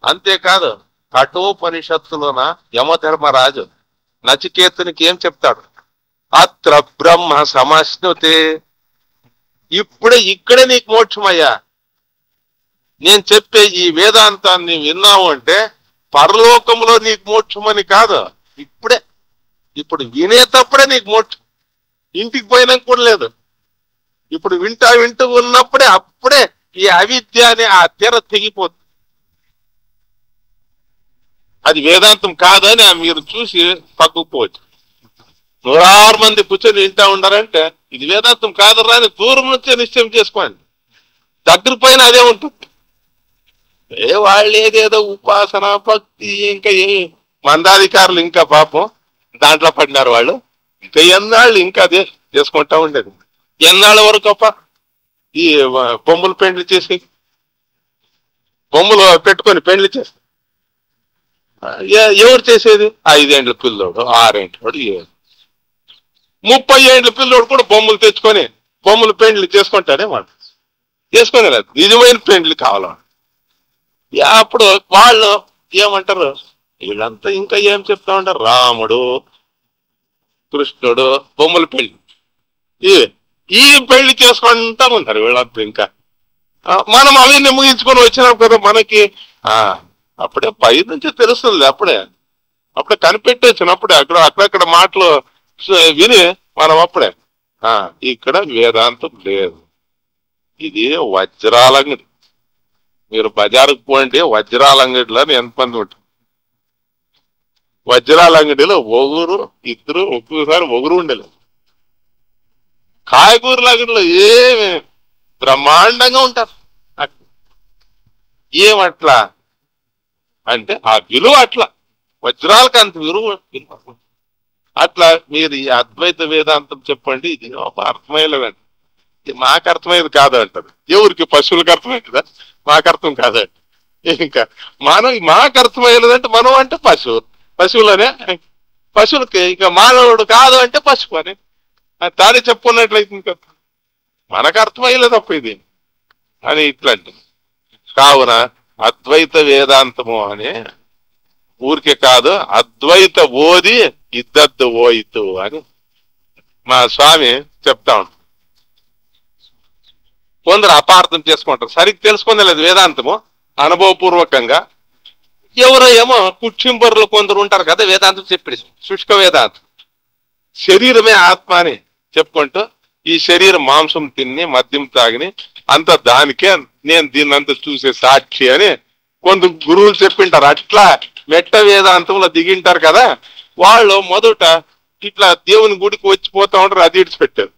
అంతేకాదు కఠోపనిషత్తులోన యమధర్మరాజు నచికేతునికి ఏం చెప్తాడు? అత్ర బ్రహ్మ సమశ్నుతే. ఇక్కడే నీకు మోక్షమయ్యా. నేను చెప్పే ఈ వేదాంతాన్ని విన్నావు అంటే పరలోకంలో నీకు మోక్షమని కాదు, ఇప్పుడు వినేటప్పుడే నీకు మోక్షం. ఇంటికి పోయినా కూడా లేదు. ఇప్పుడు వింటూ ఉన్నప్పుడే అప్పుడే ఈ అవిద్య అనే ఆ తెర తెగిపోతుంది. అది వేదాంతం కాదని మీరు చూసి పక్కుపోవచ్చు. 106 మంది కూర్చొని వింటా ఉండారంటే ఇది వేదాంతం కాదరా అని దూరం నుంచే నిశ్చయం చేసుకోండి. దగ్గర పైన అదే ఉంటుంది. వాళ్ళు ఏదేదో ఉపాసన భక్తి ఇంకా మందాధికారులు ఇంకా పాపం దాంట్లో పడినారు. వాళ్ళు ఇంకా ఎన్నాళ్ళు ఇంకా అదే చేసుకుంటా ఉండేది. ఎన్నాళ్ళ వరకు అప్ప ఈ బొమ్మలు పెండ్లి చేసి, బొమ్మలు పెట్టుకొని పెండ్లి చేసి ఎవరు చేసేది? 5 ఏండ్ల పిల్లోడు, 6 ఏండ్లోడు, 7, 30 ఏండ్ల పిల్లోడు కూడా బొమ్మలు తెచ్చుకొని బొమ్మలు పెండ్లి చేసుకుంటాడే. వాడు చేసుకునే లేదు, నిజమైన పెండ్లి కావాలి. అప్పుడు వాళ్ళు ఏమంటారు? వీళ్ళంతా ఇంకా ఏం చెప్తా ఉంటారు? రాముడు, కృష్ణుడు బొమ్మల పెళ్లి, ఈ పెళ్లి చేసుకుంటా ఉంటారు వీళ్ళంతా. ఇంకా మనం అవన్నీ ముగించుకొని వచ్చినాం కదా. మనకి అప్పుడే పై నుంచి తెలుస్తుంది. అప్పుడే కనిపెట్టి వచ్చినప్పుడే అక్కడక్కడ మాటలు విని మనం అప్పుడే ఇక్కడ వేదాంతం లేదు. ఇది వజ్రాల అంగడి. మీరు బజారుకు పోండి, వజ్రాల అంగడిలో ఎంతమంది ఉంటారు? వజ్రాల అంగడిలో ఇద్దరు ఒక్కొక్కసారి ఉండలేదు. కాయగూరల అంగడిలో ఏమి బ్రహ్మాండంగా ఉంటారు. ఏమట్లా అంటే ఆ విలువ అట్లా, వజ్రాలకు అంత విలువ. అట్లా మీరు ఈ అద్వైత వేదాంతం చెప్పండి, ఇది ఒక అర్థమయ్యలేదండి. ఇది మాకు అర్థమయ్యేది కాదు అంటారు. ఎవరికి? పశువులకు అర్థమయ్యేదా? మాకు అర్థం కాదండి. ఇంకా మాకు అర్థమయ్యలేదంటే మనం అంటే పశువులనే. పశువులకి ఇంకా మానవుడు కాదు అంటే పశువు అని తానే చెప్పుకున్నట్లయితుంది కదా. మనకు అర్థమయ్యలేదు తప్ప ఇది అని ఇట్లాంటి. కావున అద్వైత వేదాంతము అని ఊరికే కాదు, అద్వైత ఓది ఇద్దద్దు ఓయితు అని మా స్వామి చెప్తా ఉంటాం. కొందరు అపార్థం చేసుకుంటారు, సరిగ్గా తెలుసుకుందలేదు వేదాంతము అనుభవపూర్వకంగా. ఎవరో ఏమో కుక్షింబరులు కొందరు ఉంటారు కదా, వేదాంతం చెప్పి శుష్క వేదాంతం, శరీరమే ఆత్మ అని చెప్పుకుంటూ ఈ శరీరం మాంసం తిని మద్యం తాగిని అంత దానికే నేను దీన్నంత చూసే సాక్షి అని కొంత గురువులు చెప్పింటారు. అట్లా మెట్ట వేదాంతంలో దిగింటారు కదా. వాళ్ళు మొదట ఇట్లా దేవుని గుడికి వచ్చిపోతా ఉంటారు, అది ఇడిచిపెట్టారు.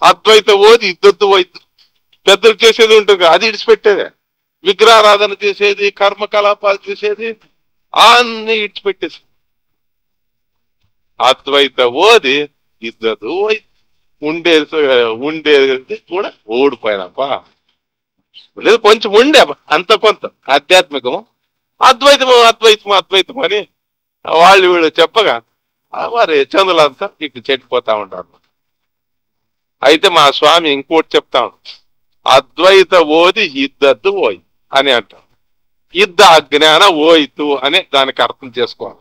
అద్వైత ఓది ఇద్దొద్దు వైద్యు పెద్దలు చేసేది ఉంటుంది, అది ఇడిచిపెట్టేదే. విగ్రహారాధన చేసేది, కర్మకలాపాలు చేసేది అన్ని ఇడిచిపెట్టేసి అద్వైత ఓది ఇద్దరు ఉండేది కూడా ఓడిపోయినప్పా. లేదు కొంచెం ఉండే అంత కొంత ఆధ్యాత్మికము, అద్వైతం అని వాళ్ళు వీళ్ళు చెప్పగా వారి చందులంతా ఇటు చెట్టిపోతా ఉంటారు. అయితే మా స్వామి ఇంకోటి చెప్తాను, అద్వైత ఓది ఇద్దద్దు ఓయి అని అంటాం. ఇద్ద అజ్ఞాన ఓయితు అని దానికి అర్థం చేసుకోవాలి.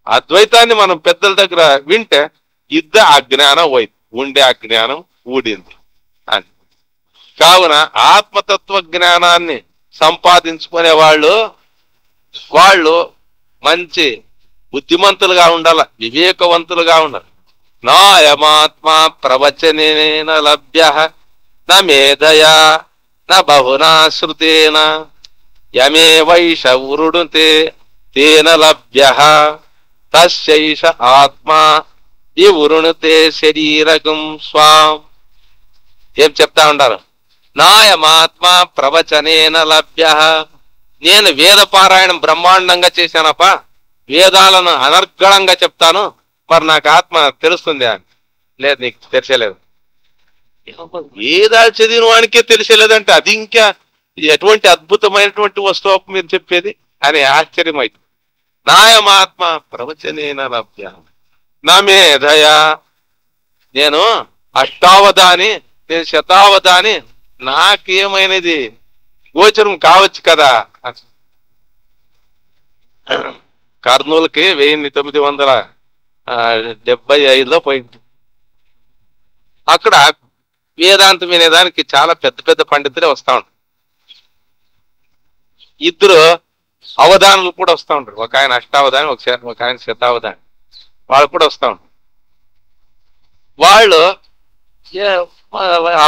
అద్వైతాన్ని మనం పెద్దల దగ్గర వింటే ఇద్ద అజ్ఞానం ఓయితు, ఉండే అజ్ఞానం ఊడింది అని. కావున ఆత్మతత్వ జ్ఞానాన్ని సంపాదించుకునే వాళ్ళు మంచి బుద్ధిమంతులుగా ఉండాల, వివేకవంతులుగా ఉండాలి. నాయమాత్మా ప్రవచనేన లభ్య న మేధయా న బహునా శ్రుతేన యమే వైష ఉరుడుతే తేన లభ్య తస్యైష ఆత్మా వివృణుతే శరీరకం స్వాం. ఏం చెప్తా ఉంటారు? నాయమాత్మ ప్రవచనేన లభ్య. నేను వేద పారాయణం బ్రహ్మాండంగా చేశానప్ప, వేదాలను అనర్గళంగా చెప్తాను, మరి నాకు ఆత్మ తెలుస్తుంది అని. లేదు, నీకు తెలిసేలేదు. వేదాలు చదివిన వానికే తెలిసేలేదంటే అది ఇంకా ఎటువంటి అద్భుతమైనటువంటి వస్తువు మీరు చెప్పేది అని ఆశ్చర్యం అవుతుంది. నాయమాత్మ ప్రవచనేన లభ్య నా మేధయా. నేను అష్టావధాని, నేను శతావధాని, నాకేమైనది గోచరం కావచ్చు కదా. కర్నూలుకి 1975లో పోయింది. అక్కడ వేదాంతం వినేదానికి చాలా పెద్ద పెద్ద పండితులే వస్తా ఉంటారు. ఇద్దరు అవధానులు కూడా వస్తూ ఉంటారు. ఒక ఆయన అష్టావధాని, ఒక ఆయన శతావధాని. వాళ్ళు కూడా వస్తూ ఉంటారు. వాళ్ళు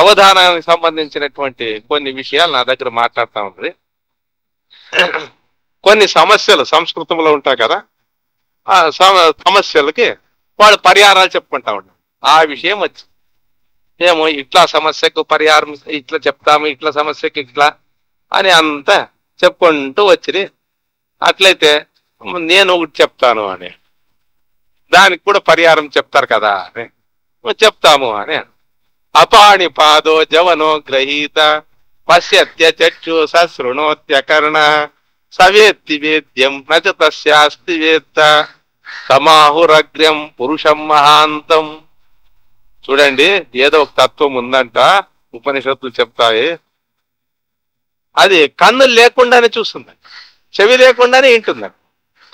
అవధానానికి సంబంధించినటువంటి కొన్ని విషయాలు నా దగ్గర మాట్లాడుతూ ఉంటుంది. కొన్ని సమస్యలు సంస్కృతంలో ఉంటాయి కదా, ఆ సమస్యలకి వాళ్ళు పరిహారాలు చెప్పుకుంటా ఉంటారు. ఆ విషయం వచ్చి ఏమో ఇట్లా సమస్యకు పరిహారం ఇట్లా చెప్తాము, ఇట్లా సమస్యకి ఇట్లా అని అంతా చెప్పుకుంటూ వచ్చి, అట్లయితే నేను ఒకటి చెప్తాను అని, దానికి కూడా పరిహారం చెప్తారు కదా అని చెప్తాము అని. అపాణి పాదో జవనో గ్రహీత పశ్యత్య చక్షు శృణోత్యకర్ణ సవేత్తి వేద్యం నచ తస్యాస్తి వేత్త సమాహురగ్ర్యం పురుషం మహాంతం. చూడండి, ఏదో ఒక తత్వం ఉందంట, ఉపనిషత్తులు చెప్తాయి. అది కన్నులు లేకుండానే చూస్తుంది, చెవి లేకుండానే వింటుందంట,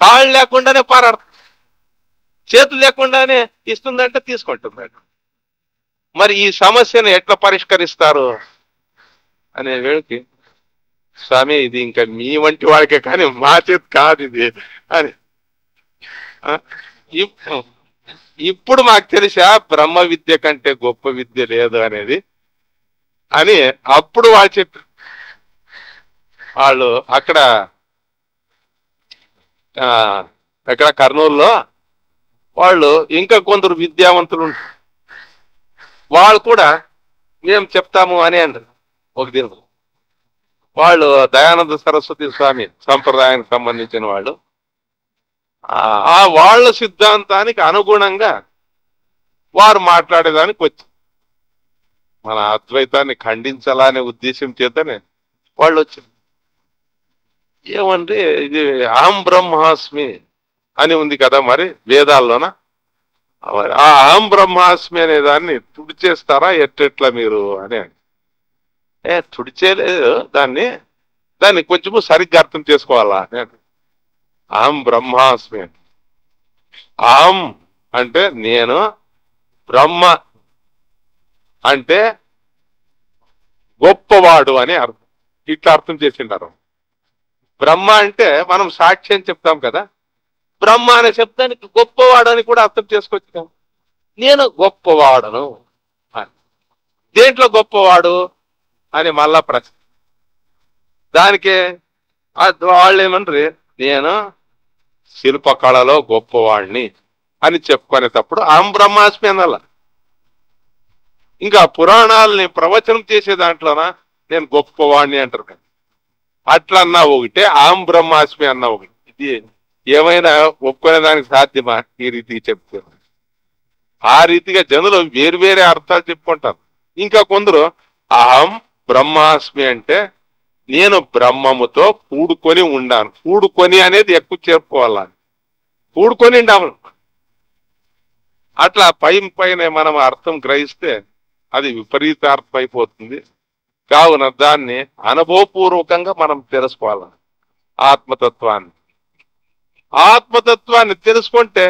కాళ్ళు లేకుండానే పారాడుతుంది, చేతులు లేకుండానే ఇస్తుందంటే తీసుకుంటుందంట. మరి ఈ సమస్యను ఎట్లా పరిష్కరిస్తారు అనే వేళకి, స్వామి ఇది ఇంకా మీ వంటి వాడికే కానీ మా చేతి కాదు ఇది అని. ఇప్పుడు మాకు తెలిసా బ్రహ్మ విద్య కంటే గొప్ప విద్య లేదు అనేది అని అప్పుడు వాళ్ళు చెప్పారు. వాళ్ళు అక్కడ కర్నూలులో వాళ్ళు ఇంకా కొందరు విద్యావంతులు ఉంటారు. వాళ్ళు కూడా మేము చెప్తాము అని అంటారు. ఒక దినం వాళ్ళు దయానంద సరస్వతి స్వామి సంప్రదాయానికి సంబంధించిన వాళ్ళు, వాళ్ళ సిద్ధాంతానికి అనుగుణంగా వారు మాట్లాడేదానికి వచ్చి మన అద్వైతాన్ని ఖండించాలనే ఉద్దేశం చేతనే వాళ్ళు వచ్చారు. ఏమంటే ఇది అహం బ్రహ్మాస్మి అని ఉంది కదా మరి వేదాల్లోన, ఆ అహం బ్రహ్మాస్మి అనే దాన్ని తుడిచేస్తారా ఎట్లా మీరు అని. తుడిచేలేదు, దాన్ని కొంచెము సరిగ్గా అర్థం చేసుకోవాలా అని. అహం బ్రహ్మాస్మి, అహం అంటే నేను, బ్రహ్మ అంటే గొప్పవాడు అని అర్థం. ఇట్లా అర్థం చేసిండారు. బ్రహ్మ అంటే మనం సాక్షి అని చెప్తాం కదా, బ్రహ్మ అనే శబ్దానికి గొప్పవాడు అని కూడా అర్థం చేసుకోవచ్చు. నేను గొప్పవాడను అని. దేంట్లో గొప్పవాడు అని మళ్ళా ప్రశ్న. దానికి వాళ్ళు ఏమంటారు, నేను శిల్పకళలో గొప్పవాడిని అని చెప్పుకునేటప్పుడు అహం బ్రహ్మాస్మి అనాల. ఇంకా పురాణాలని ప్రవచనం చేసే దాంట్లోనా నేను గొప్పవాడిని అంటారు కదా, అట్లా అన్నా ఒకటే, అహం బ్రహ్మాస్మి అన్నా ఒకటి. ఇది ఏమైనా ఒప్పుకునే దానికి సాధ్యమా ఈ రీతికి చెప్తే? ఆ రీతిగా జనులు వేరు వేరే అర్థాలు చెప్పుకుంటారు. ఇంకా కొందరు అహం బ్రహ్మాస్మి అంటే నేను బ్రహ్మముతో కూడుకొని ఉండాను. కూడుకొని అనేది ఎక్కువ చెప్పుకోవాలా, కూడుకొని ఉండాము. అట్లా పైన మనం అర్థం గ్రహిస్తే అది విపరీతార్థం అయిపోతుంది. కావున దాన్ని అనుభవపూర్వకంగా మనం తెలుసుకోవాలి. ఆత్మతత్వాన్ని. ఆత్మతత్వాన్ని తెలుసుకుంటే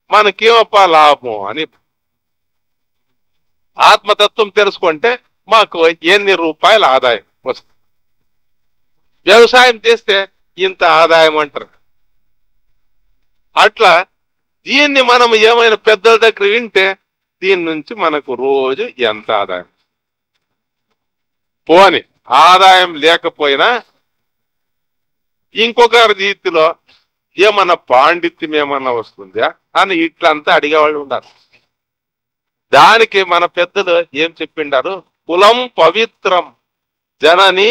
మనకేమప్ప లాభం అని. ఆత్మతత్వం తెలుసుకుంటే మాకు ఎన్ని రూపాయల ఆదాయం వస్తుంది. వ్యవసాయం చేస్తే ఇంత ఆదాయం అంటారు. అట్లా దీన్ని మనం ఏమైనా పెద్దల దగ్గర వింటే దీని నుంచి మనకు రోజు ఎంత ఆదాయం. పోని ఆదాయం లేకపోయినా ఇంకొక రీతిలో ఏమన్నా పాండిత్యం ఏమన్నా వస్తుందా అని ఇట్లంతా అడిగేవాళ్ళు ఉన్నారు. దానికి మన పెద్దలు ఏం చెప్పిండారు? కులం పవిత్రం జనని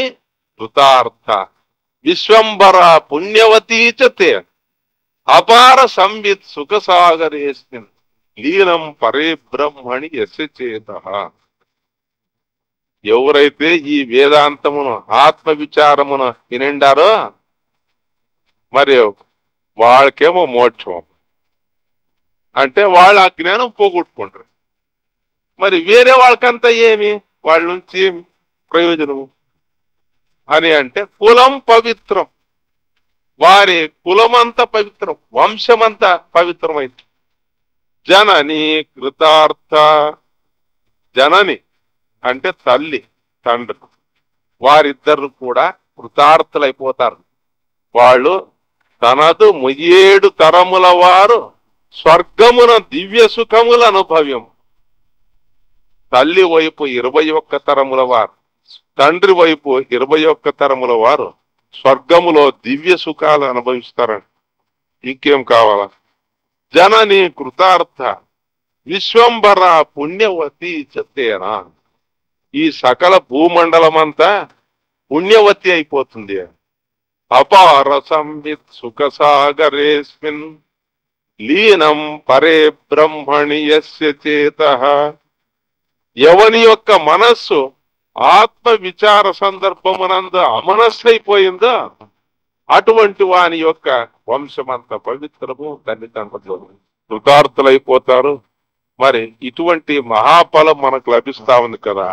కృతార్థ విశ్వంబర పుణ్యవతీచతే అపార సంవిత్ సుఖసాగరేస్మిన్ లీనం పరే బ్రహ్మణి యస్య చేతః. ఎవరైతే ఈ వేదాంతమును ఆత్మ విచారమును వినిండారో మరి వాళ్ళకేమో మోక్షం. అంటే వాళ్ళ ఆ జ్ఞానం పోగొట్టుకుంటారు. మరి వేరే వాళ్ళకంతా ఏమి, వాళ్ళ నుంచి ఏమి ప్రయోజనము అని అంటే కులం పవిత్రం, వారి కులమంతా పవిత్రం, వంశమంతా పవిత్రమైంది. జనని కృతార్థ, జనని అంటే తల్లి తండ్రి, వారిద్దరు కూడా కృతార్థులైపోతారు. వాళ్ళు తనదు 7 తరముల వారు స్వర్గమున దివ్య సుఖముల అనుభవ్యం. తల్లి వైపు 21 తరముల వారు, తండ్రి వైపు 21 తరముల వారు స్వర్గములో దివ్య సుఖాలు అనుభవిస్తారండి. ఇంకేం కావాలా? జనని కృతార్థ విశ్వంబర పుణ్యవతి చతేనా. ఈ సకల భూమండలమంతా పుణ్యవతి అయిపోతుంది. అపార సంవిత్ సుఖసాగరేస్మిన్ లీనం పరే బ్రహ్మణి యస్య చేతః. ఎవని యొక్క మనస్సు ఆత్మ విచార సందర్భమునందు అమనస్సైపోయిందో అటువంటి వాని యొక్క వంశమంత పవిత్రము, తల్లిదండ్రులు కృతార్థులైపోతారు. మరి ఇటువంటి మహాఫలం మనకు లభిస్తా ఉంది కదా.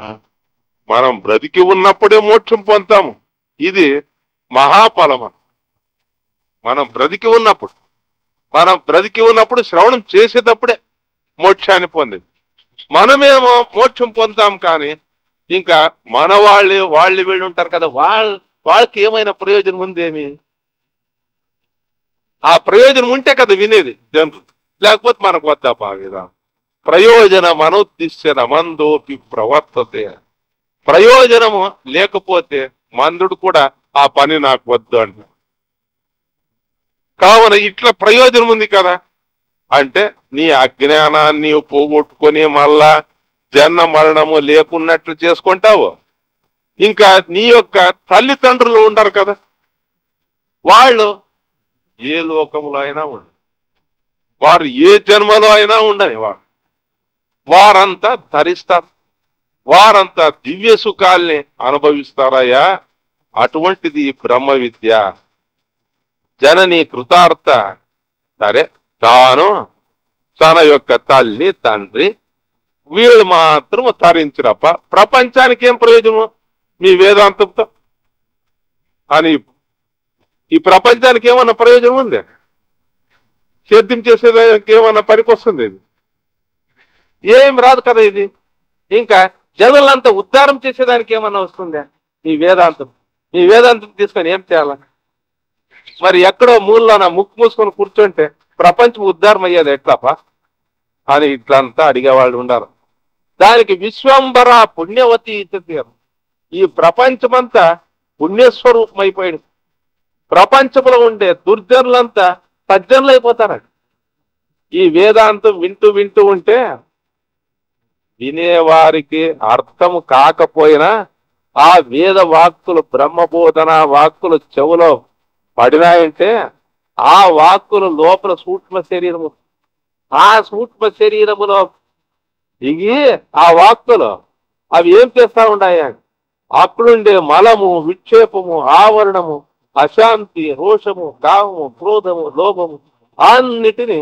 మనం బ్రతికి ఉన్నప్పుడే మోక్షం పొందుతాము. ఇది మహాఫలం. మనం బ్రతికి ఉన్నప్పుడు శ్రవణం చేసేటప్పుడే మోక్షాన్ని పొందేది. మనమేమో మోక్షం పొందుతాం, కానీ ఇంకా మన వాళ్ళు వీళ్ళు ఉంటారు కదా, వాళ్ళకి ఏమైనా ప్రయోజనం ఉందేమి? ఆ ప్రయోజనం ఉంటే కదా వినేది జనులు, లేకపోతే మనకు వద్దా పావిదా. ప్రయోజనం అనుద్దిశ్య మందోపి ప్రవర్తతే. ప్రయోజనము లేకపోతే మందుడు కూడా ఆ పని నాకు వద్దు అంట. కావున ఇట్లా ప్రయోజనం ఉంది కదా అంటే నీ అజ్ఞానాన్ని పోగొట్టుకొని మళ్ళా జన్మ మరణము లేకున్నట్లు చేసుకుంటావు. ఇంకా నీ యొక్క తల్లిదండ్రులు ఉండరు కదా, వాళ్ళు ఏ లోకంలో అయినా ఉండరు, వారు ఏ జన్మలో అయినా ఉండని వారంతా ధరిస్తారు, వారంతా దివ్య సుఖాల్ని అనుభవిస్తారయ్యా. అటువంటిది బ్రహ్మ విద్య. జనని కృతార్థ, సరే తాను తన యొక్క తల్లి తండ్రి వీళ్ళు మాత్రం తరించిరప్ప. ప్రపంచానికి ఏం ప్రయోజనం మీ వేదాంతంతో అని? ఈ ప్రపంచానికి ఏమన్నా ప్రయోజనం ఉంది? సేద్యం చేసేదానికి ఏమన్నా పనికొస్తుంది? ఇది ఏం రాదు కదా. ఇది ఇంకా జనులంతా ఉద్ధారం చేసేదానికి ఏమన్నా వస్తుందా? ఈ వేదాంతం తీసుకొని ఏం చేయాల? మరి ఎక్కడో మూలలోన ముక్కు మూసుకొని కూర్చుంటే ప్రపంచం ఉద్ధారం అయ్యేది ఎట్లాపా అని ఇట్లంతా అడిగేవాళ్ళు ఉండారు. దానికి విశ్వంబర పుణ్యవతి. ఈ ప్రపంచమంతా పుణ్యస్వరూపం అయిపోయాడు. ప్రపంచంలో ఉండే దుర్జనులంతా సజ్జనులు అయిపోతారండి. ఈ వేదాంతం వింటూ ఉంటే వినేవారికి అర్థం కాకపోయినా ఆ వేద వాక్కులు, బ్రహ్మబోధన వాక్కులు చెవులో పడినాయంటే ఆ వాక్కులు లోపల సూక్ష్మ శరీరము, ఆ సూక్ష్మ శరీరములో దిగి ఆ వాక్కులు అవి ఏం చేస్తా ఉన్నాయా? అక్కడుండే మలము, విక్షేపము, ఆవరణము, అశాంతి, రోషము, కామము, క్రోధము, లోభము అన్నిటినీ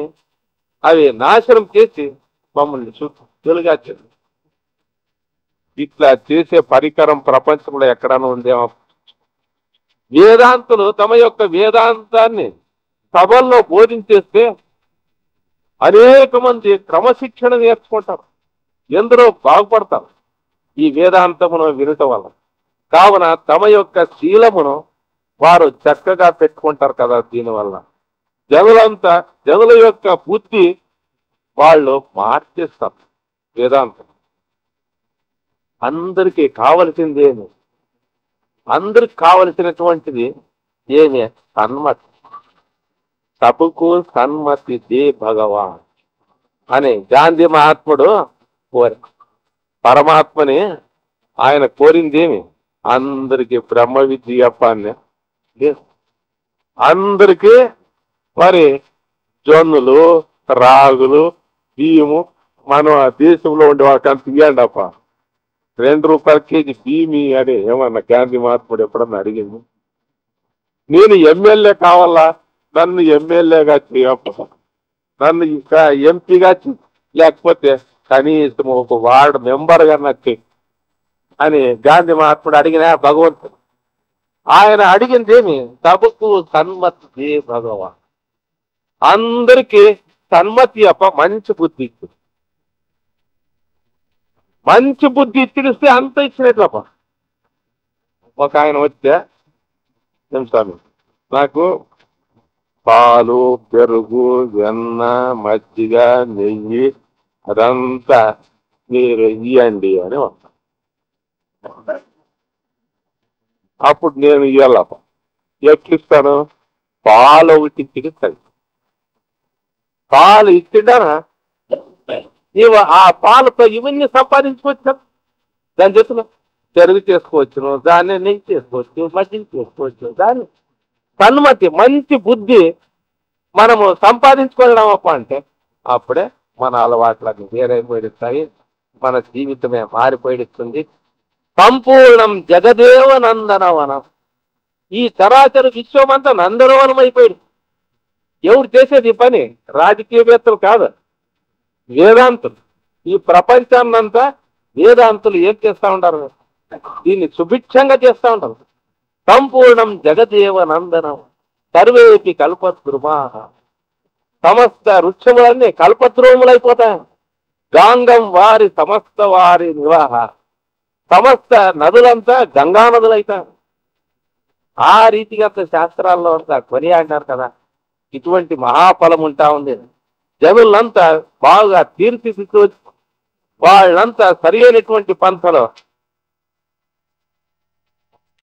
అవి నాశనం చేసి మమ్మల్ని వెలుగాచ్చింది. ఇట్లా చేసే పరికరం ప్రపంచంలో ఎక్కడైనా ఉందేమో? వేదాంతులు తమ యొక్క వేదాంతాన్ని సభల్లో బోధించేస్తే అనేక మంది క్రమశిక్షణ నేర్చుకుంటారు, ఎందరో బాగుపడతారు ఈ వేదాంతమును వినటం వల్ల. కావున తమ యొక్క శీలమును వారు చక్కగా పెట్టుకుంటారు కదా. దీనివల్ల జనుల యొక్క బుద్ధి వాళ్ళు మార్చేస్తారు. వేదాంతం అందరికీ కావలసిందేమి, అందరికి కావలసినటువంటిది ఏమి? సన్మతి. తపుకు సన్మతి దే భగవాన్ అని గాంధీ మహాత్ముడు కోరి పరమాత్మని ఆయన కోరిందేమి? అందరికి బ్రహ్మ విద్య చెప్పాన్ని. అందరికీ మరి జొన్నులు, రాగులు, బియ్యము మన దేశంలో ఉండే వాళ్ళకి అంత ఇవ్వండి అప్ప. 2 రూపాయల కేజీ బియ్యమి అని ఏమన్నా గాంధీ మహాత్ముడు ఎప్పుడన్నా అడిగింది? నేను ఎమ్మెల్యే కావాలా, నన్ను ఎమ్మెల్యేగా చేయప్ప, నన్ను ఇంకా ఎంపీగా లేకపోతే కనీసం ఒక వార్డు మెంబర్గా నచ్చి అని గాంధీ మహాత్ముడు అడిగిన భగవంతుడు. ఆయన అడిగిందేమి? సభకు సన్మతి భగవాన్. అందరికీ సన్మతి అప్ప, మంచి బుద్ధి ఇచ్చు. మంచి బుద్ధి ఇచ్చిస్తే అంత ఇచ్చినట్లప్ప. ఒక ఆయన వచ్చే స్వామి, నాకు పాలు, పెరుగు, వెన్న, మజ్జిగ, నెయ్యి అదంతా మీరు ఇవ్వండి అని వస్తా. అప్పుడు నేను ఇవ్వాలప్ప. ఎక్కిస్తాను? పాలు ఒకటి ఇచ్చిస్తాను. పాలు ఇచ్చిండారా నీవు ఆ పాలతో ఇవన్నీ సంపాదించుకోవచ్చు. దాని చేతులు పెరుగు చేసుకోవచ్చును, దాన్ని నెయ్యి చేసుకోవచ్చు, మజ్జిగ చేసుకోవచ్చు. దాన్ని సన్మతి మంచి బుద్ధి మనము సంపాదించుకోవడం అప్ప అంటే అప్పుడే మన అలవాట్లన్నీ వేరైపోయిస్తాయి, మన జీవితమే మారిపోయిస్తుంది. సంపూర్ణం జగదేవ నందనవనం. ఈ చరాచర విశ్వమంతా నందనవనం అయిపోయింది. ఎవరు చేసేది ఈ పని? రాజకీయవేత్తలు కాదు, వేదాంతులు. ఈ ప్రపంచాన్నంతా వేదాంతులు ఏం చేస్తా ఉంటారు? దీన్ని సుభిక్షంగా చేస్తా ఉంటారు. సంపూర్ణం జగదేవ నందనం సర్వేపి కల్పద్రుమా. సమస్త వృక్షములన్నీ కల్పద్రుములైపోతాయి. గాంగం వారి సమస్త వారి నివాహ. సమస్త నదులంతా గంగా నదులైతాయి. ఆ రీతిగా శాస్త్రాల్లో అంతా కొనియాడినారు కదా. ఇటువంటి మహాఫలం ఉంటా ఉంది. జనులంతా బాగా తీర్చిదిద్దు, వాళ్ళంతా సరి అయినటువంటి పంథలో